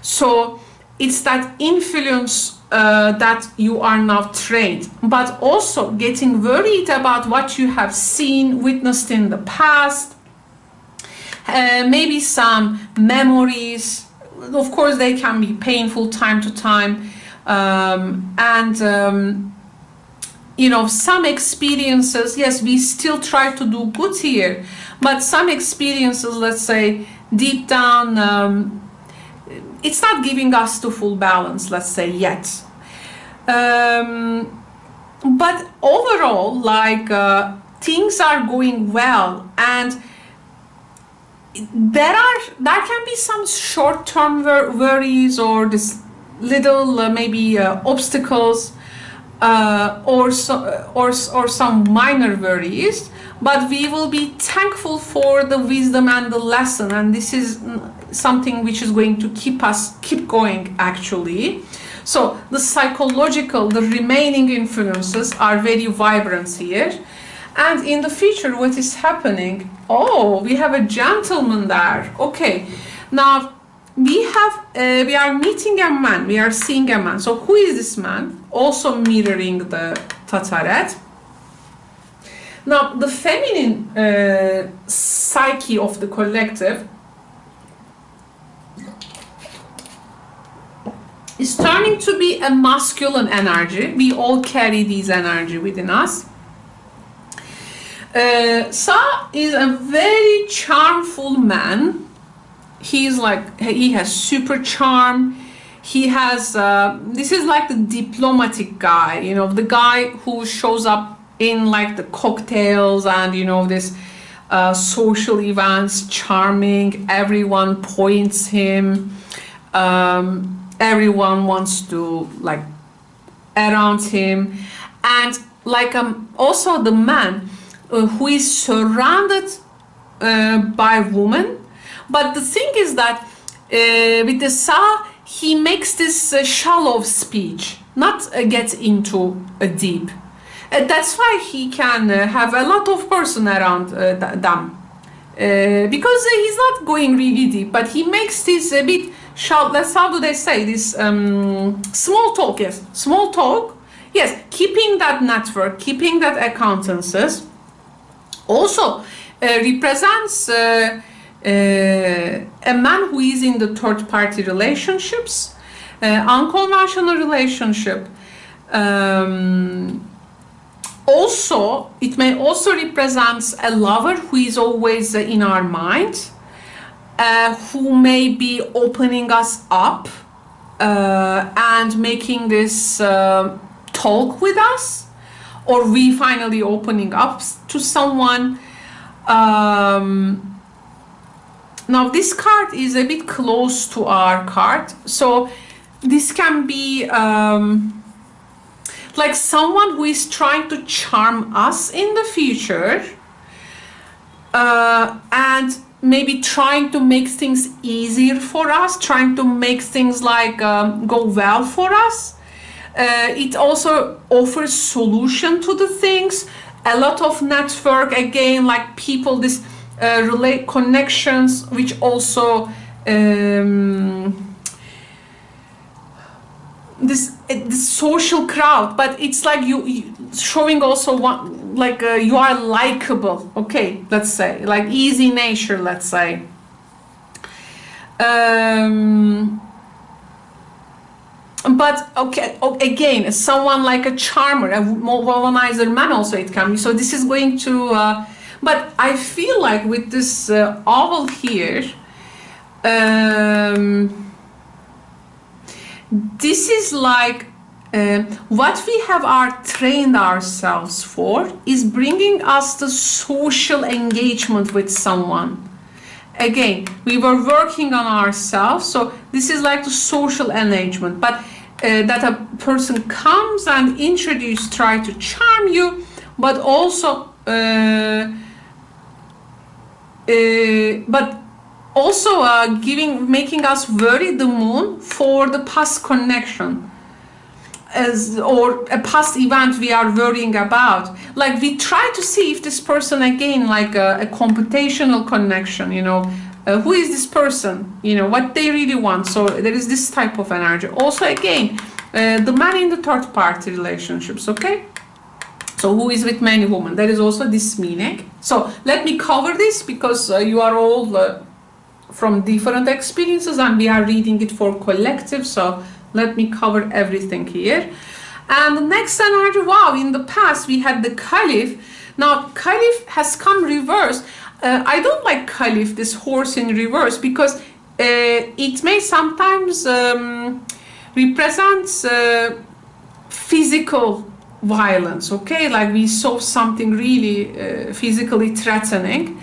So it's that influence that you are now trained, but also getting worried about what you have seen, witnessed in the past, maybe some memories. Of course, they can be painful time to time, you know, some experiences, yes, we still try to do good here, but some experiences, let's say, deep down, it's not giving us the full balance, let's say, yet. But overall, like, things are going well, and there can be some short-term worries or this little maybe obstacles, or some minor worries, but we will be thankful for the wisdom and the lesson, and this is something which is going to keep going actually. So the psychological, the remaining influences are very vibrant here. And in the future, what is happening? Oh, we have a gentleman there. Okay, now we are meeting a man, we are seeing a man. So who is this man? Also mirroring the Tataret. Now the feminine psyche of the collective is turning to be a masculine energy. We all carry this energy within us. Sa is a very charmful man. He has super charm. He has this is like the diplomatic guy, you know, the guy who shows up in like the cocktails and, you know, this social events, charming. Everyone points him. Everyone wants to like around him, and like also the man who is surrounded by women. But the thing is that with the Sa, he makes this shallow speech, not get into a deep. That's why he can have a lot of person around them, because he's not going really deep, but he makes this a bit shallow. That's how do they say this, small talk. Yes, small talk. Yes, keeping that network, keeping that acquaintances. Also represents a man who is in the third party relationships, unconventional relationship. Also, it may also represent a lover who is always in our mind, who may be opening us up and making this talk with us, or we finally opening up to someone. Now this card is a bit close to our card, so this can be like someone who is trying to charm us in the future, and maybe trying to make things easier for us, trying to make things like go well for us. It also offers solution to the things, a lot of network, again, like people, this relate connections, which also this social crowd, but it's like you showing also one, like you are likable, okay, let's say, like easy nature, let's say. but okay, again, someone like a charmer, a womanizer man also it can be. So this is going to, but I feel like with this oval here, this is like what we have trained ourselves for is bringing us the social engagement with someone. Again, we were working on ourselves, so this is like the social engagement, but that a person comes and try to charm you, but also making us worry the moon for the past connection, or a past event we are worrying about. Like we try to see if this person, again, like a computational connection, you know, who is this person, you know, what they really want. So there is this type of energy. Also, again, the man in the third party relationships, okay? So who is with many women? There is also this meaning. So let me cover this because you are all from different experiences and we are reading it for collective. So let me cover everything here. And the next energy, wow, in the past we had the Caliph. Now Caliph has come reversed. I don't like Caliph, this horse in reverse, because it may sometimes represent physical violence, okay? Like we saw something really physically threatening.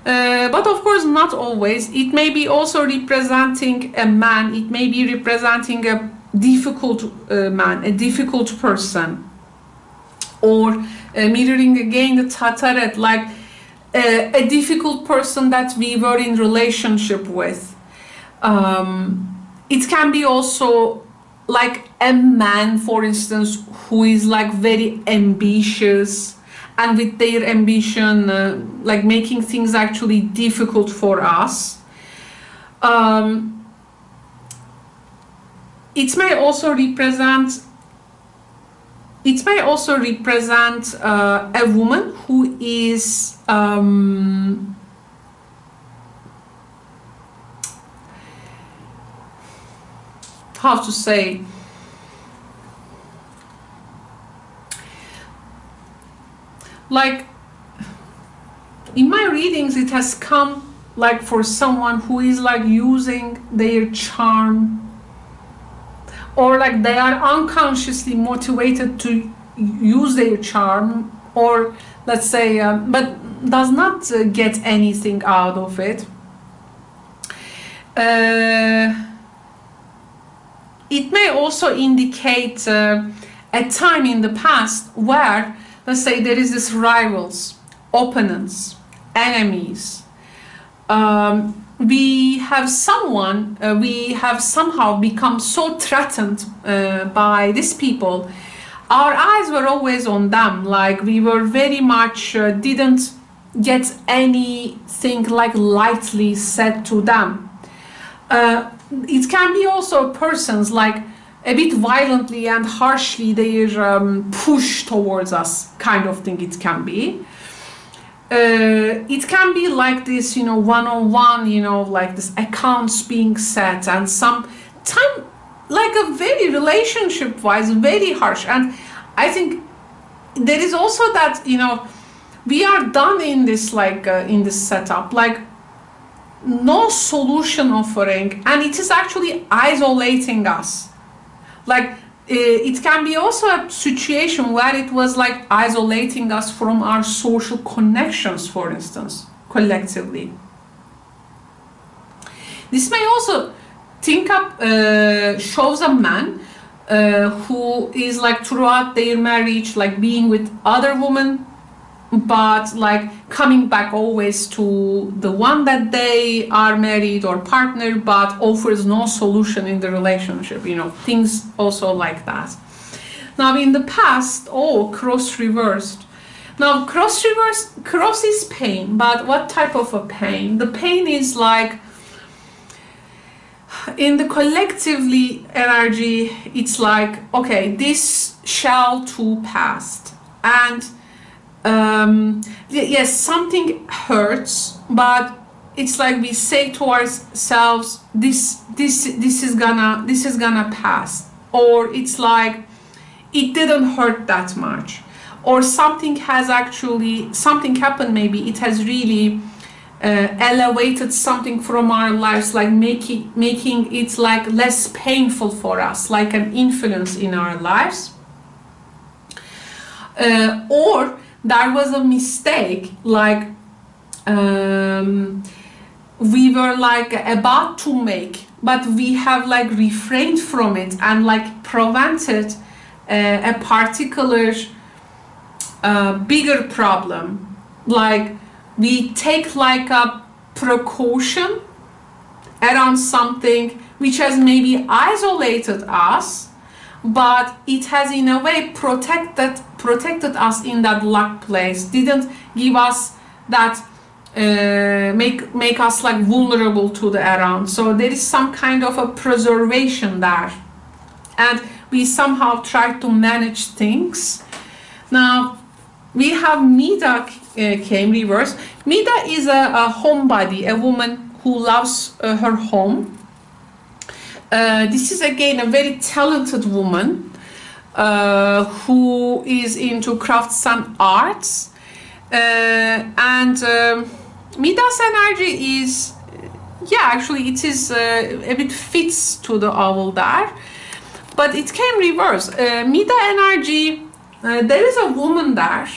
But of course not always. It may be also representing a man, it may be representing a difficult man, a difficult person, or mirroring again the Tataret, like a difficult person that we were in relationship with. It can be also like a man, for instance, who is like very ambitious, and with their ambition, like making things actually difficult for us. It may also represent a woman who is how to say, like in my readings it has come like for someone who is like using their charm, or like they are unconsciously motivated to use their charm, or let's say but does not get anything out of it. It may also indicate a time in the past where, let's say, there is this rivals, opponents, enemies. We have somehow become so threatened by these people. Our eyes were always on them, like we were very much didn't get anything like lightly said to them. It can be also persons like a bit violently and harshly they're pushed towards us, kind of thing it can be. It can be like this, you know, one-on-one, you know, like this accounts being set, and some time like a very relationship wise very harsh. And I think there is also that, you know, we are done in this, like in this setup, like no solution offering, and it is actually isolating us. Like it can be also a situation where it was like isolating us from our social connections, for instance, collectively. This may also shows a man who is like throughout their marriage like being with other women, but like coming back always to the one that they are married or partnered, but offers no solution in the relationship, you know, things also like that. Now in the past, cross reversed. Now cross is pain, but what type of a pain? The pain is like in the collectively energy, it's like, okay, this shall too pass, and yes, something hurts, but it's like we say to ourselves, this is gonna pass, or it's like it didn't hurt that much, or something happened, maybe it has really elevated something from our lives, like making it like less painful for us, like an influence in our lives. Or there was a mistake, like we were like about to make, but we have like refrained from it and like prevented a particular bigger problem. Like we take like a precaution around something which has maybe isolated us, but it has in a way protected us in that luck place, didn't give us that make us like vulnerable to the around. So there is some kind of a preservation there, and we somehow try to manage things. Now we have Mida came reverse. Mida is a homebody, a woman who loves her home. This is again a very talented woman who is into crafts and arts, and Mida's energy is, yeah, actually it is a bit fits to the owl there, but it came reverse. Mida energy, there is a woman there.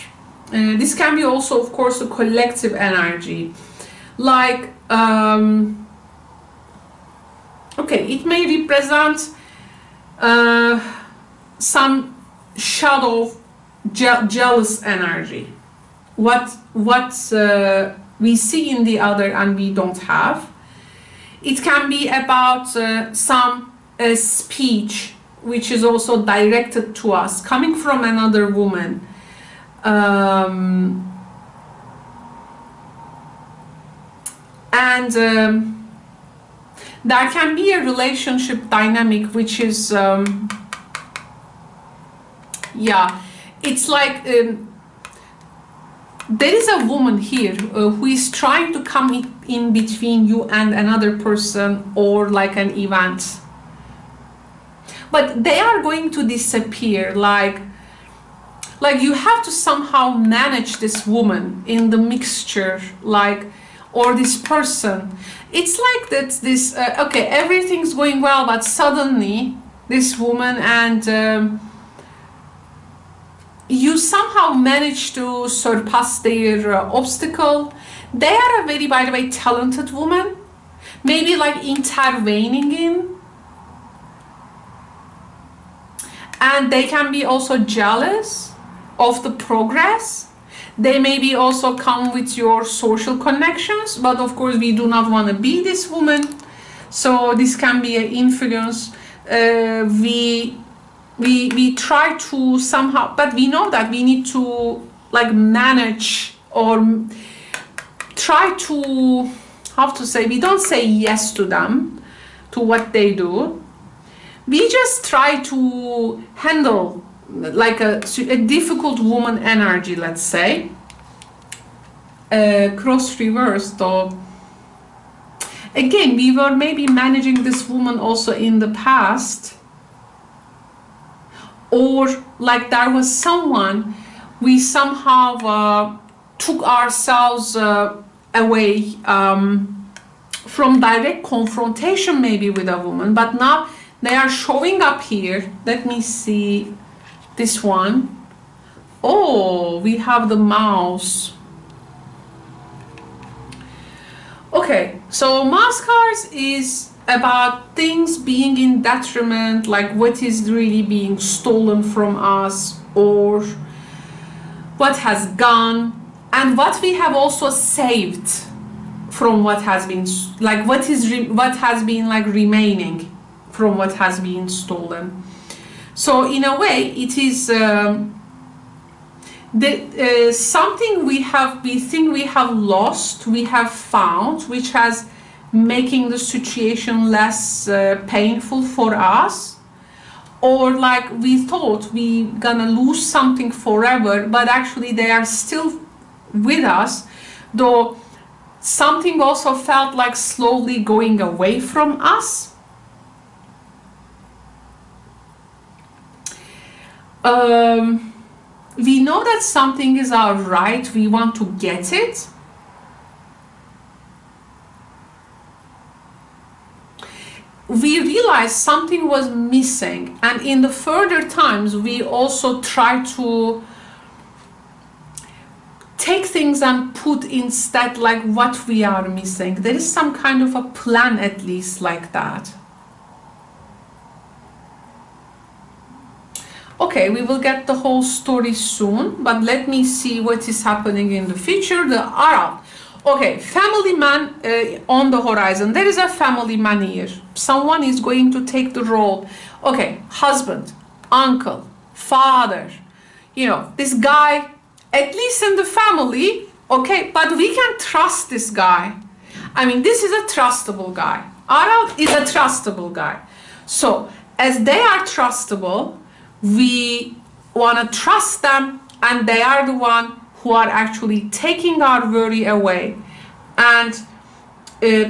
This can be also, of course, a collective energy, like okay, it may represent some shadow jealous energy, what we see in the other and we don't have. It can be about some speech which is also directed to us, coming from another woman. And there can be a relationship dynamic which is yeah, it's like there is a woman here who is trying to come in between you and another person, or like an event, but they are going to disappear. Like you have to somehow manage this woman in the mixture, like, or this person. It's like that this okay, everything's going well, but suddenly this woman and you somehow manage to surpass their obstacle. They are a very, by the way, talented woman, maybe like intervening in, and they can be also jealous of the progress. They maybe also come with your social connections, but of course we do not want to be this woman, so this can be an influence. We try to somehow, but we know that we need to like manage or try to, how to say, we don't say yes to them, to what they do. We just try to handle like a difficult woman energy, let's say. Cross reverse though, again, we were maybe managing this woman also in the past, or like there was someone we somehow took ourselves away from direct confrontation maybe with a woman, but now they are showing up here. Let me see this one. Oh, we have the mouse. Okay, so mouse cards is about things being in detriment, like what is really being stolen from us, or what has gone, and what we have also saved from what has been, like what has been like remaining from what has been stolen. So in a way it is something we think we have lost, we have found, which has making the situation less painful for us, or like we thought we gonna lose something forever, but actually they are still with us, though something also felt like slowly going away from us. We know that something is our right, we want to get it. We realize something was missing, and in the further times we also try to take things and put instead like what we are missing. There is some kind of a plan, at least like that. Okay, we will get the whole story soon, but let me see what is happening in the future. The Aral. Okay, family man on the horizon. There is a family man here. Someone is going to take the role. Okay, husband, uncle, father. You know, this guy, at least in the family, okay, but we can trust this guy. I mean, this is a trustable guy. Aral is a trustable guy. So, as they are trustable, we want to trust them, and they are the one who are actually taking our worry away and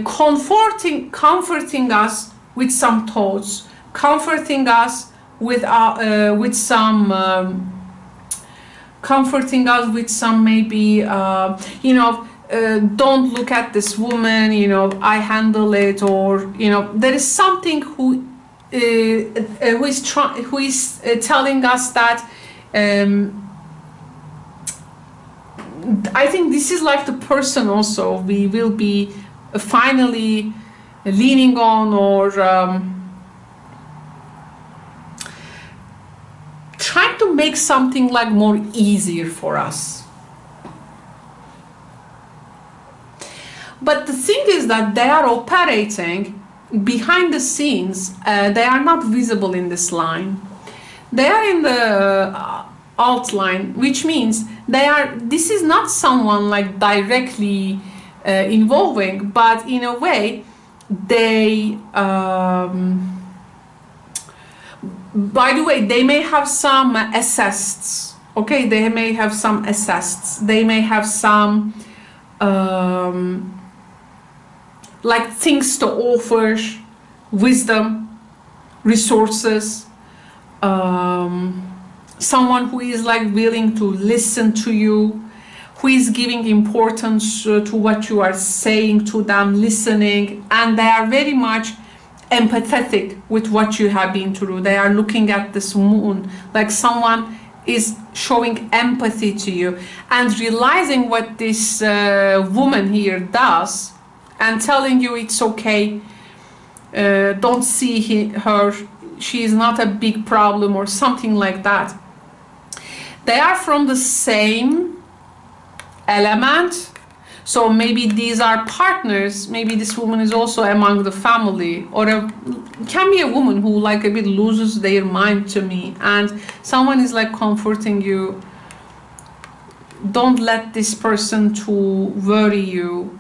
comforting us with some thoughts, comforting us with some maybe you know, don't look at this woman, you know, I handle it, or you know, there is something who is telling us that I think this is like the person also we will be finally leaning on, or trying to make something like more easier for us. But the thing is that they are operating behind the scenes. They are not visible in this line. They are in the outline, which means this is not someone like directly involving, but in a way they by the way, they may have some assists. Okay, they may have some assists. They may have some like things to offer, wisdom, resources, someone who is like willing to listen to you, who is giving importance to what you are saying to them, listening, and they are very much empathetic with what you have been through. They are looking at this moon like someone is showing empathy to you and realizing what this woman here does and telling you it's okay, don't see her, she is not a big problem, or something like that. They are from the same element, so maybe these are partners. Maybe this woman is also among the family, or can be a woman who like a bit loses their mind to me, and someone is like comforting you, don't let this person to worry you.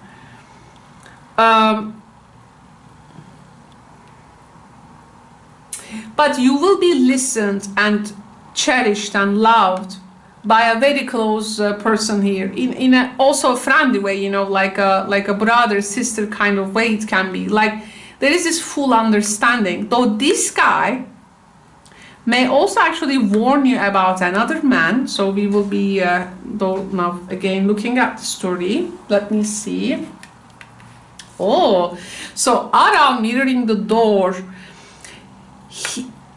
But you will be listened and cherished and loved by a very close person here, in a also a friendly way, you know, like a brother sister kind of way. It can be like there is this full understanding, though this guy may also actually warn you about another man. So we will be though now again looking at the story. Let me see. Oh, so Aral mirroring the door.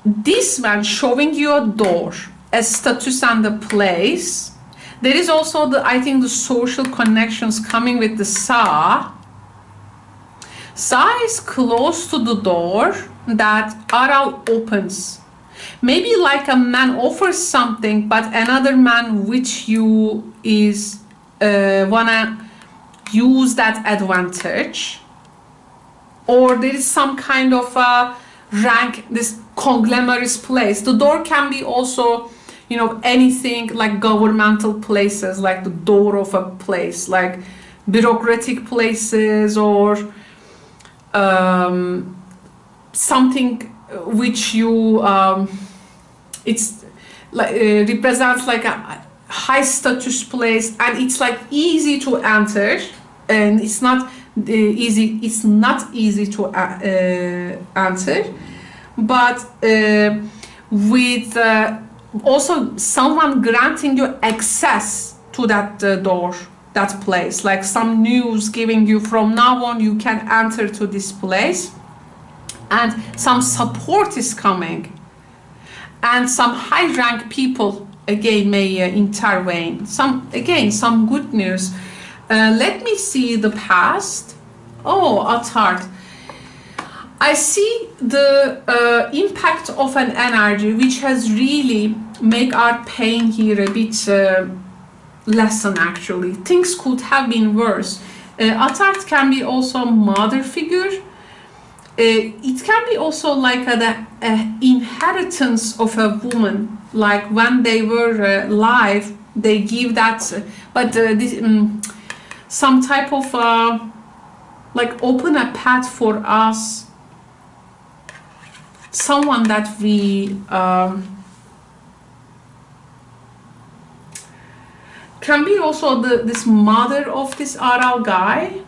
This man showing you a door, a status and a place. There is also I think the social connections coming with the Sa. Sa is close to the door that Aral opens. Maybe like a man offers something, but another man which you is wanna use that advantage, or there is some kind of a rank, this conglomerate place. The door can be also, you know, anything like governmental places, like the door of a place, like bureaucratic places, or something which you it's like represents like a high status place, and it's like easy to enter, and it's not easy to answer, but with Also someone granting you access to that door, that place, like some news giving you from now on you can enter to this place, and some support is coming, and some high rank people again may intervene, some good news. Let me see the past. Oh, Atart, I see the impact of an energy which has really make our pain here a bit lessen. Actually, things could have been worse. Atart can be also mother figure. It can be also like the inheritance of a woman, like when they were alive, they give that, but this, some type of like open a path for us, someone that we can be also this mother of this Aral guy.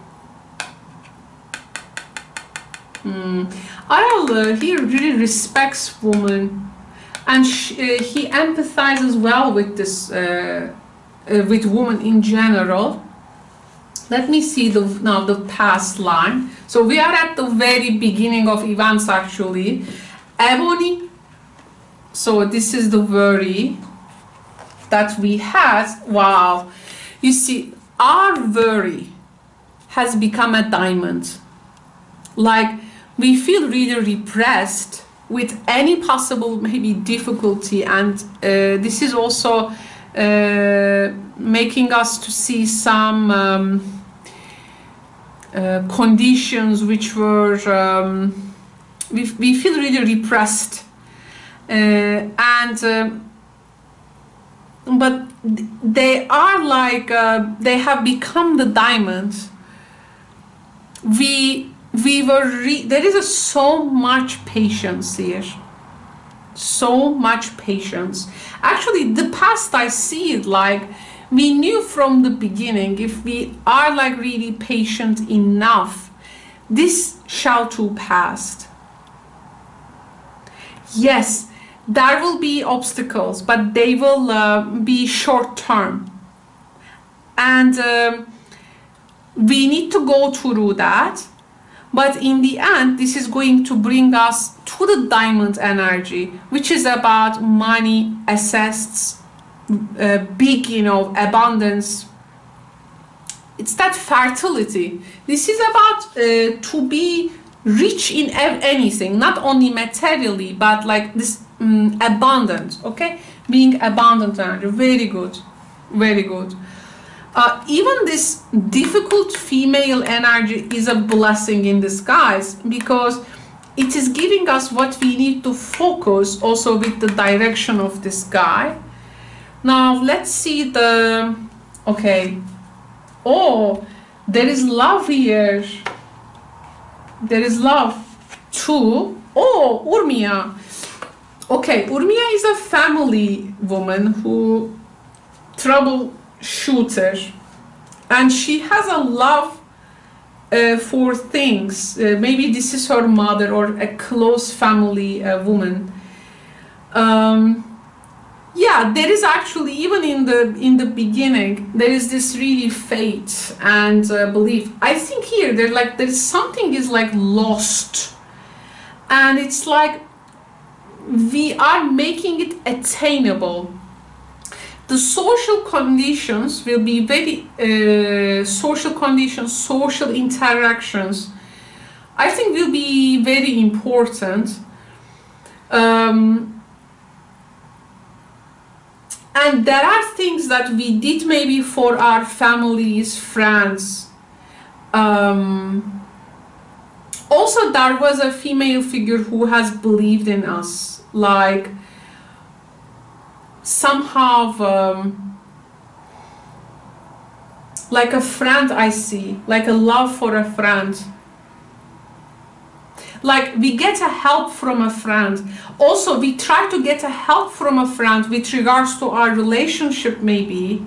Aral he really respects women, and he empathizes well with this with women in general. Let me see now the past line. So we are at the very beginning of events actually. Ebony. So this is the worry that we had. Wow. You see, our worry has become a diamond. Like, we feel really repressed with any possible maybe difficulty, and this is also making us to see some conditions which were we feel really repressed, but they are like they have become the diamond. There is so much patience here, so much patience. Actually, the past, I see it like we knew from the beginning, if we are like really patient enough, this shall too pass. Yes, there will be obstacles, but they will be short term, and we need to go through that. But in the end, this is going to bring us to the diamond energy, which is about money, assets, big, abundance. It's that fertility. This is about to be rich in anything, not only materially, but like this abundant, okay? Being abundant energy, very good, very good. Even this difficult female energy is a blessing in disguise, because it is giving us what we need to focus also with the direction of this guy. Now let's see the, okay, oh, there is love here. There is love too. Oh, Urmia. Okay, Urmia is a family woman who troubleshooter, and she has a love for things. Maybe this is her mother or a close family woman. Yeah, there is actually, even in the beginning, there is this really faith and belief. I think here there's something is like lost, and it's like we are making it attainable. The social conditions will be very social conditions, social interactions, I think will be very important. And there are things that we did maybe for our families, friends. Also, there was a female figure who has believed in us, like somehow like a friend. I see, like a love for a friend. Like we get a help from a friend. Also, we try to get a help from a friend with regards to our relationship maybe.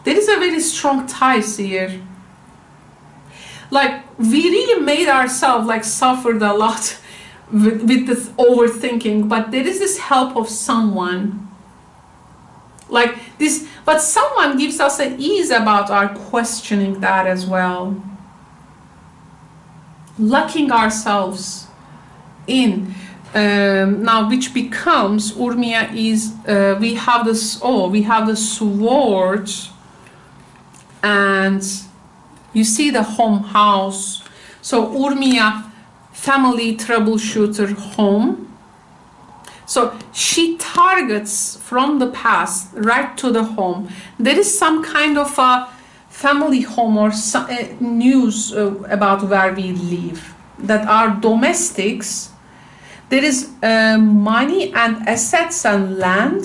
There is a very strong ties here. Like we really made ourselves like suffered a lot with this overthinking, but there is this help of someone like this, but someone gives us an ease about our questioning that as well, locking ourselves in. Now, which becomes Urmia is we have this. Oh, we have the sword, and you see the home house. So Urmia, family troubleshooter, home. So she targets from the past right to the home. There is some kind of a family home or news about where we live, that are domestics. There is money and assets and land,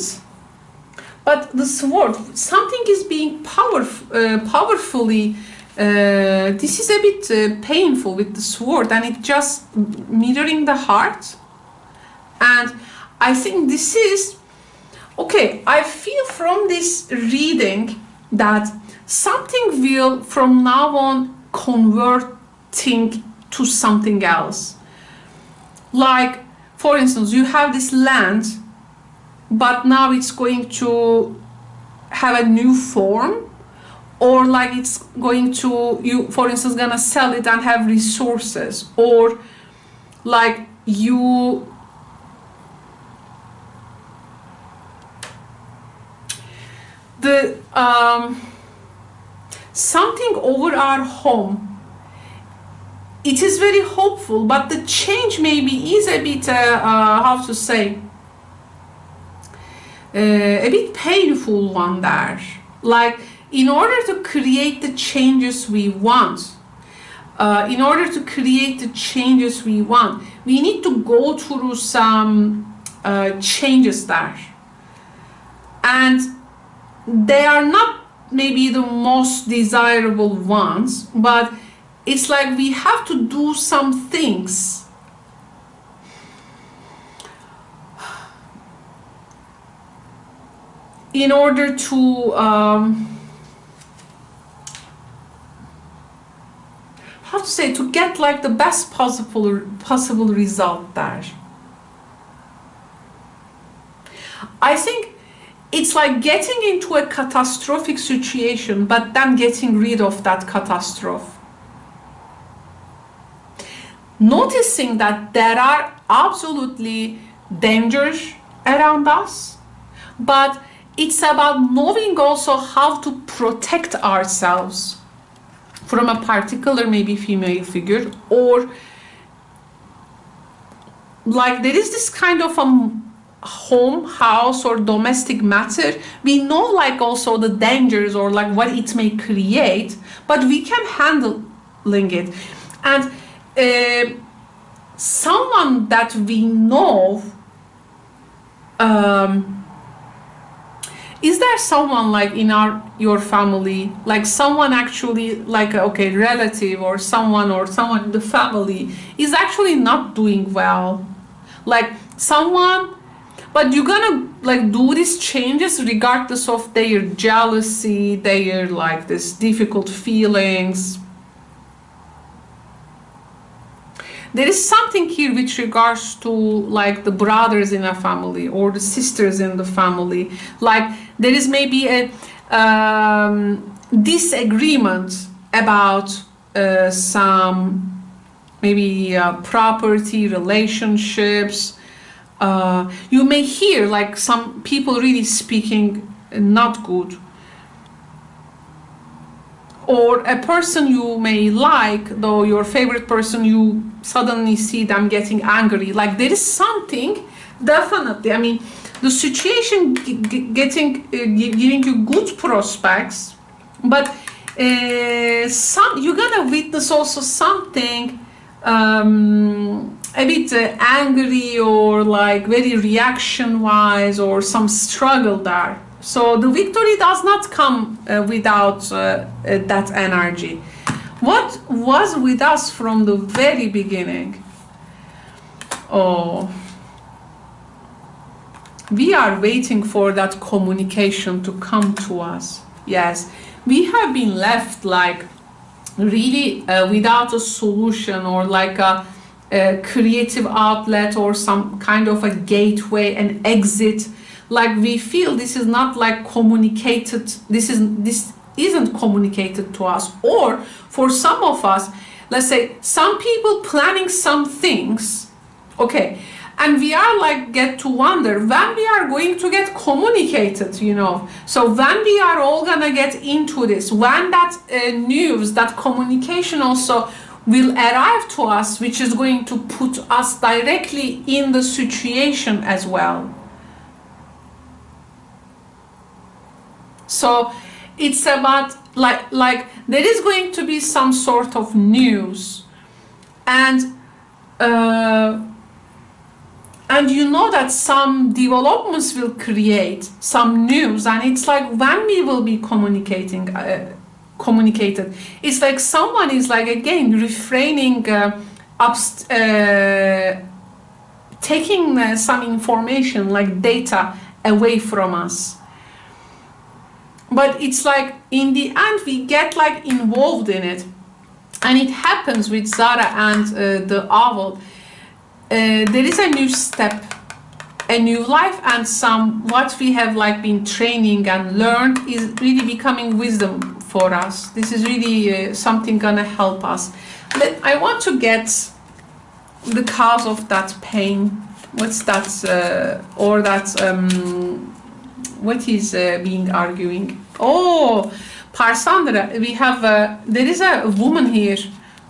but the sword, something is being powerfully. This is a bit painful with the sword, and it just mirroring the heart. And I think this is okay. I feel from this reading that something will from now on converting to something else. Like, for instance, you have this land, but now it's going to have a new form, or like it's going to, you, for instance, gonna sell it and have resources, or like you the something over our home. It is very hopeful, but the change maybe is a bit how to say, a bit painful one there. Like, in order to create the changes we want, we need to go through some changes there, and they are not maybe the most desirable ones, but it's like we have to do some things in order to how to say, to get like the best possible result there. I think it's like getting into a catastrophic situation, but then getting rid of that catastrophe. Noticing that there are absolutely dangers around us, but it's about knowing also how to protect ourselves from a particular maybe female figure, or like there is this kind of a home, house, or domestic matter. We know like also the dangers or like what it may create, but we can handling it. And someone that we know, is there someone like in your family, like someone actually like okay, relative or someone in the family is actually not doing well, like someone, but you're gonna like do these changes regardless of their jealousy, their like this difficult feelings. There is something here with regards to like the brothers in a family or the sisters in the family. Like there is maybe a disagreement about some maybe property, relationships. You may hear like some people really speaking not good. Or a person you may like, though your favorite person, you suddenly see them getting angry. Like there is something, definitely. I mean, the situation giving you good prospects, but you're gonna witness also something a bit angry or like very reaction-wise or some struggle there. So the victory does not come without that energy. What was with us from the very beginning? Oh, we are waiting for that communication to come to us. Yes, we have been left like really without a solution or like a a creative outlet or some kind of a gateway, an exit. Like we feel this is not like communicated, this isn't communicated to us. Or for some of us, let's say some people planning some things, okay, and we are like get to wonder when we are going to get communicated, you know. So when we are all gonna get into this, when that news, that communication also will arrive to us, which is going to put us directly in the situation as well. So it's about like there is going to be some sort of news, and you know that some developments will create some news, and it's like when we will be communicated, it's like someone is like again refraining, taking some information like data away from us. But it's like in the end we get like involved in it, and it happens with Zara and the owl. There is a new step, a new life, and some what we have like been training and learned is really becoming wisdom for us. This is really something gonna help us. But I want to get the cause of that pain. What's that or that what is being arguing? Oh, Parsandra, we have there is a woman here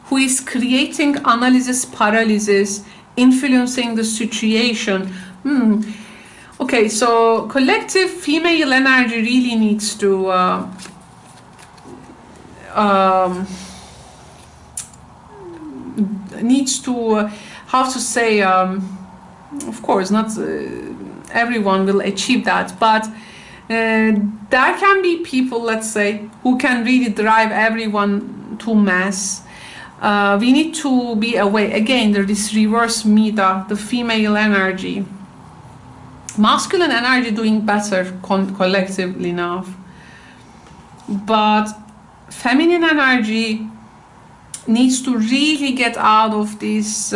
who is creating analysis paralysis, influencing the situation. Okay, so collective female energy really needs to how to say, of course not everyone will achieve that, but there can be people, let's say, who can really drive everyone to mass. We need to be aware again. There is reverse meta, the female energy, masculine energy doing better collectively now, but feminine energy needs to really get out of this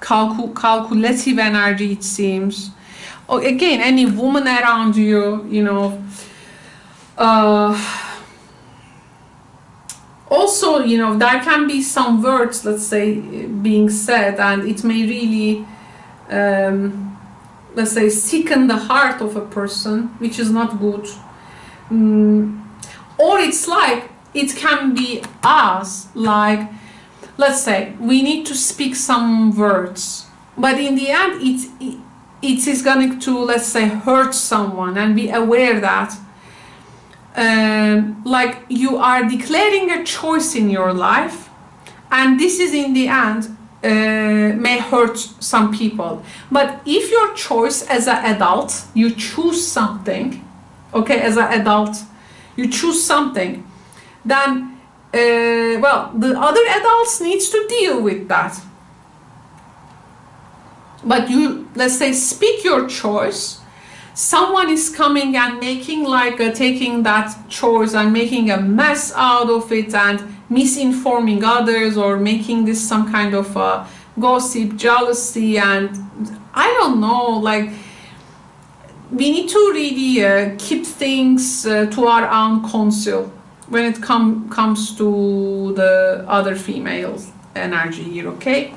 calculative energy, it seems. Oh, again, any woman around you, you know, also, you know, there can be some words, let's say, being said, and it may really, let's say, sicken the heart of a person, which is not good. Or it's like, it can be us, like, let's say, we need to speak some words, but in the end, it is going to, let's say, hurt someone, and be aware that like you are declaring a choice in your life, and this is in the end may hurt some people. But if your choice as an adult, you choose something, okay, as an adult, you choose something, then well, the other adults needs to deal with that. But you, let's say, speak your choice. Someone is coming and making like taking that choice and making a mess out of it and misinforming others, or making this some kind of gossip, jealousy, and I don't know, like we need to really keep things to our own counsel when it comes to the other female energy here, okay?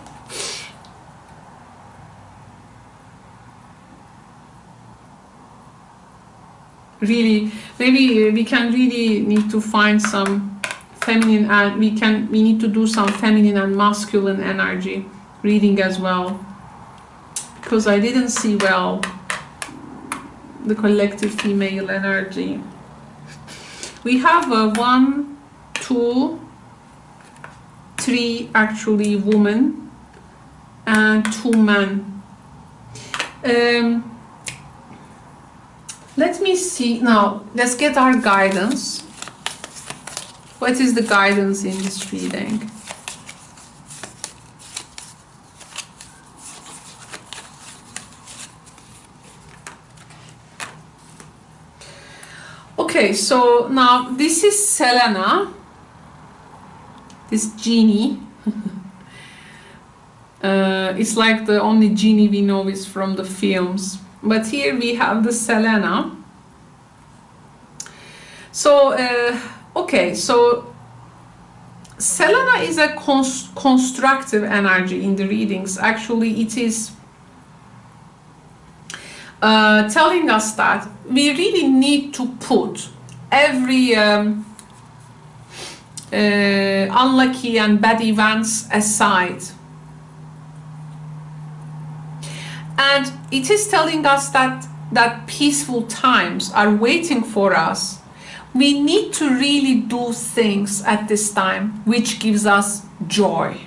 Really, maybe we can really need to find some feminine, and we need to do some feminine and masculine energy reading as well, because I didn't see well the collective female energy. We have 1, 2, 3 actually women and 2 men. Let me see now. Let's get our guidance. What is the guidance in this reading? Okay, so now this is Selena, this genie, It's like the only genie we know is from the films. But here we have the Selena. So, okay, so Selena is a constructive energy in the readings. Actually, it is telling us that we really need to put every unlucky and bad events aside. And it is telling us that peaceful times are waiting for us. We need to really do things at this time which gives us joy,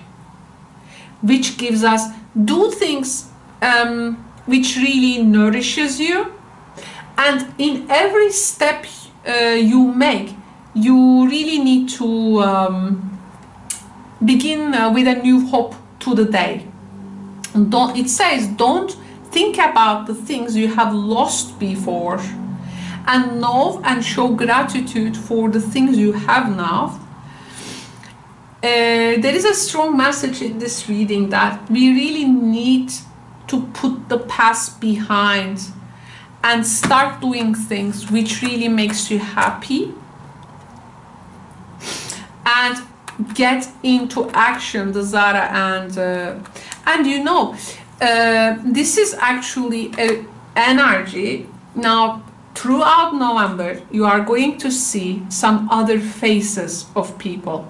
which gives us, do things which really nourishes you. And in every step you make, you really need to begin with a new hope to the day. It says, don't think about the things you have lost before, and know and show gratitude for the things you have now. There is a strong message in this reading that we really need to put the past behind and start doing things which really makes you happy, and get into action, the Zara. And you know, this is actually an energy. Now, throughout November, you are going to see some other faces of people.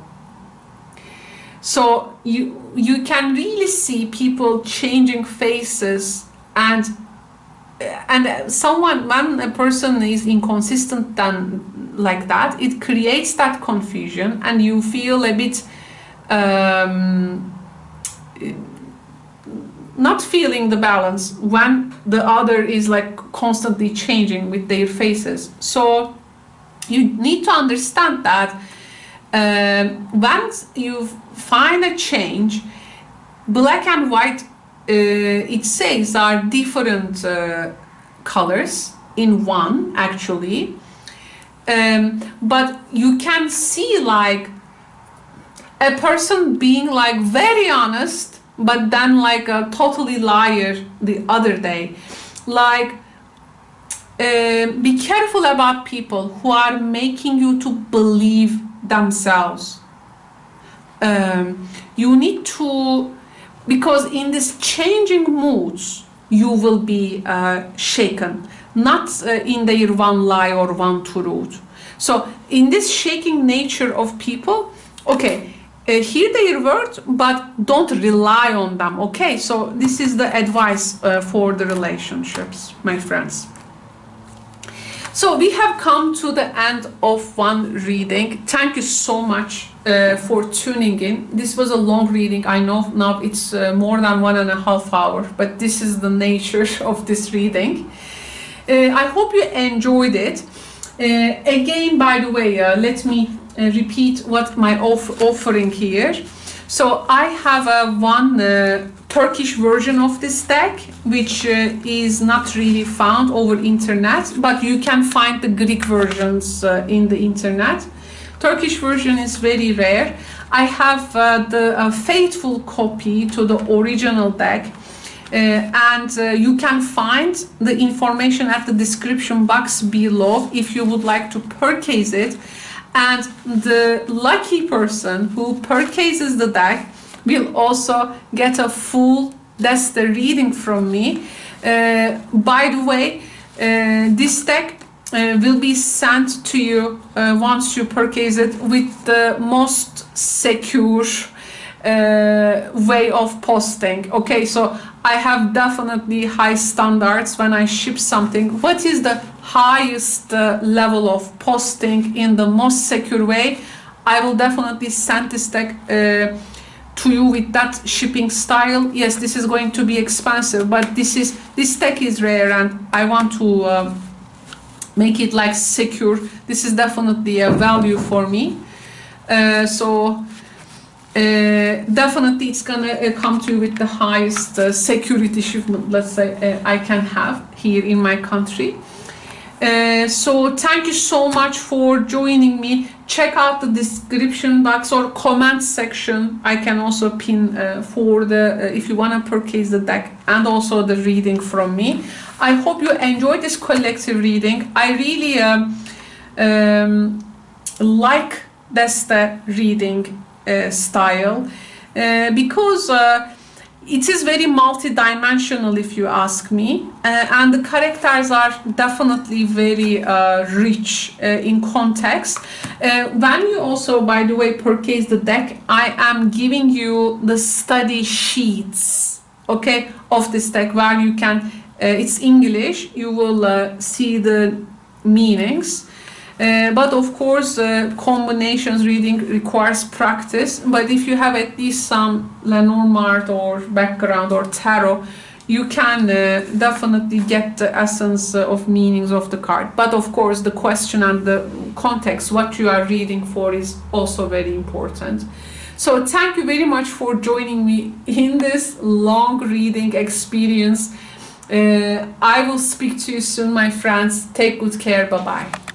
So you can really see people changing faces, and someone, when a person is inconsistent then like that, it creates that confusion, and you feel a bit not feeling the balance when the other is like constantly changing with their faces. So you need to understand that once you find a change, black and white, it says, are different colors in one actually, but you can see like a person being like very honest, but then like a totally liar the other day. Like, be careful about people who are making you to believe themselves. You need to, because in this changing moods, you will be shaken, not in their one lie or one truth. So in this shaking nature of people, okay, hear their words, but don't rely on them, okay? So this is the advice for the relationships, my friends. So we have come to the end of one reading. Thank you so much for tuning in. This was a long reading. I know now it's more than 1.5 hours, but this is the nature of this reading. I hope you enjoyed it. Again, by the way, let me repeat what my offering here. So I have one Turkish version of this deck, which is not really found over internet, but you can find the Greek versions in the internet. Turkish version is very rare. I have the faithful copy to the original deck, and you can find the information at the description box below if you would like to purchase it. And the lucky person who purchases the deck will also get a full Desta reading from me. By the way, this deck will be sent to you once you purchase it with the most secure way of posting. Okay, so I have definitely high standards when I ship something. What is the highest level of posting in the most secure way? I will definitely send this deck to you with that shipping style. Yes, this is going to be expensive, but this deck is rare, and I want to make it like secure. This is definitely a value for me. Definitely it's gonna come to you with the highest security shipment, let's say, I can have here in my country. So thank you so much for joining me. Check out the description box or comment section. I can also pin for the if you want to purchase the deck and also the reading from me. I hope you enjoyed this collective reading. I really like the reading style because it is very multi-dimensional, if you ask me, and the characters are definitely very rich in context. When you also, by the way, purchase the deck, I am giving you the study sheets, okay, of this deck where you can, it's English, you will see the meanings. But of course, combinations reading requires practice. But if you have at least some Lenormand or background or tarot, you can definitely get the essence of meanings of the card. But of course, the question and the context, what you are reading for, is also very important. So thank you very much for joining me in this long reading experience. I will speak to you soon, my friends. Take good care. Bye-bye.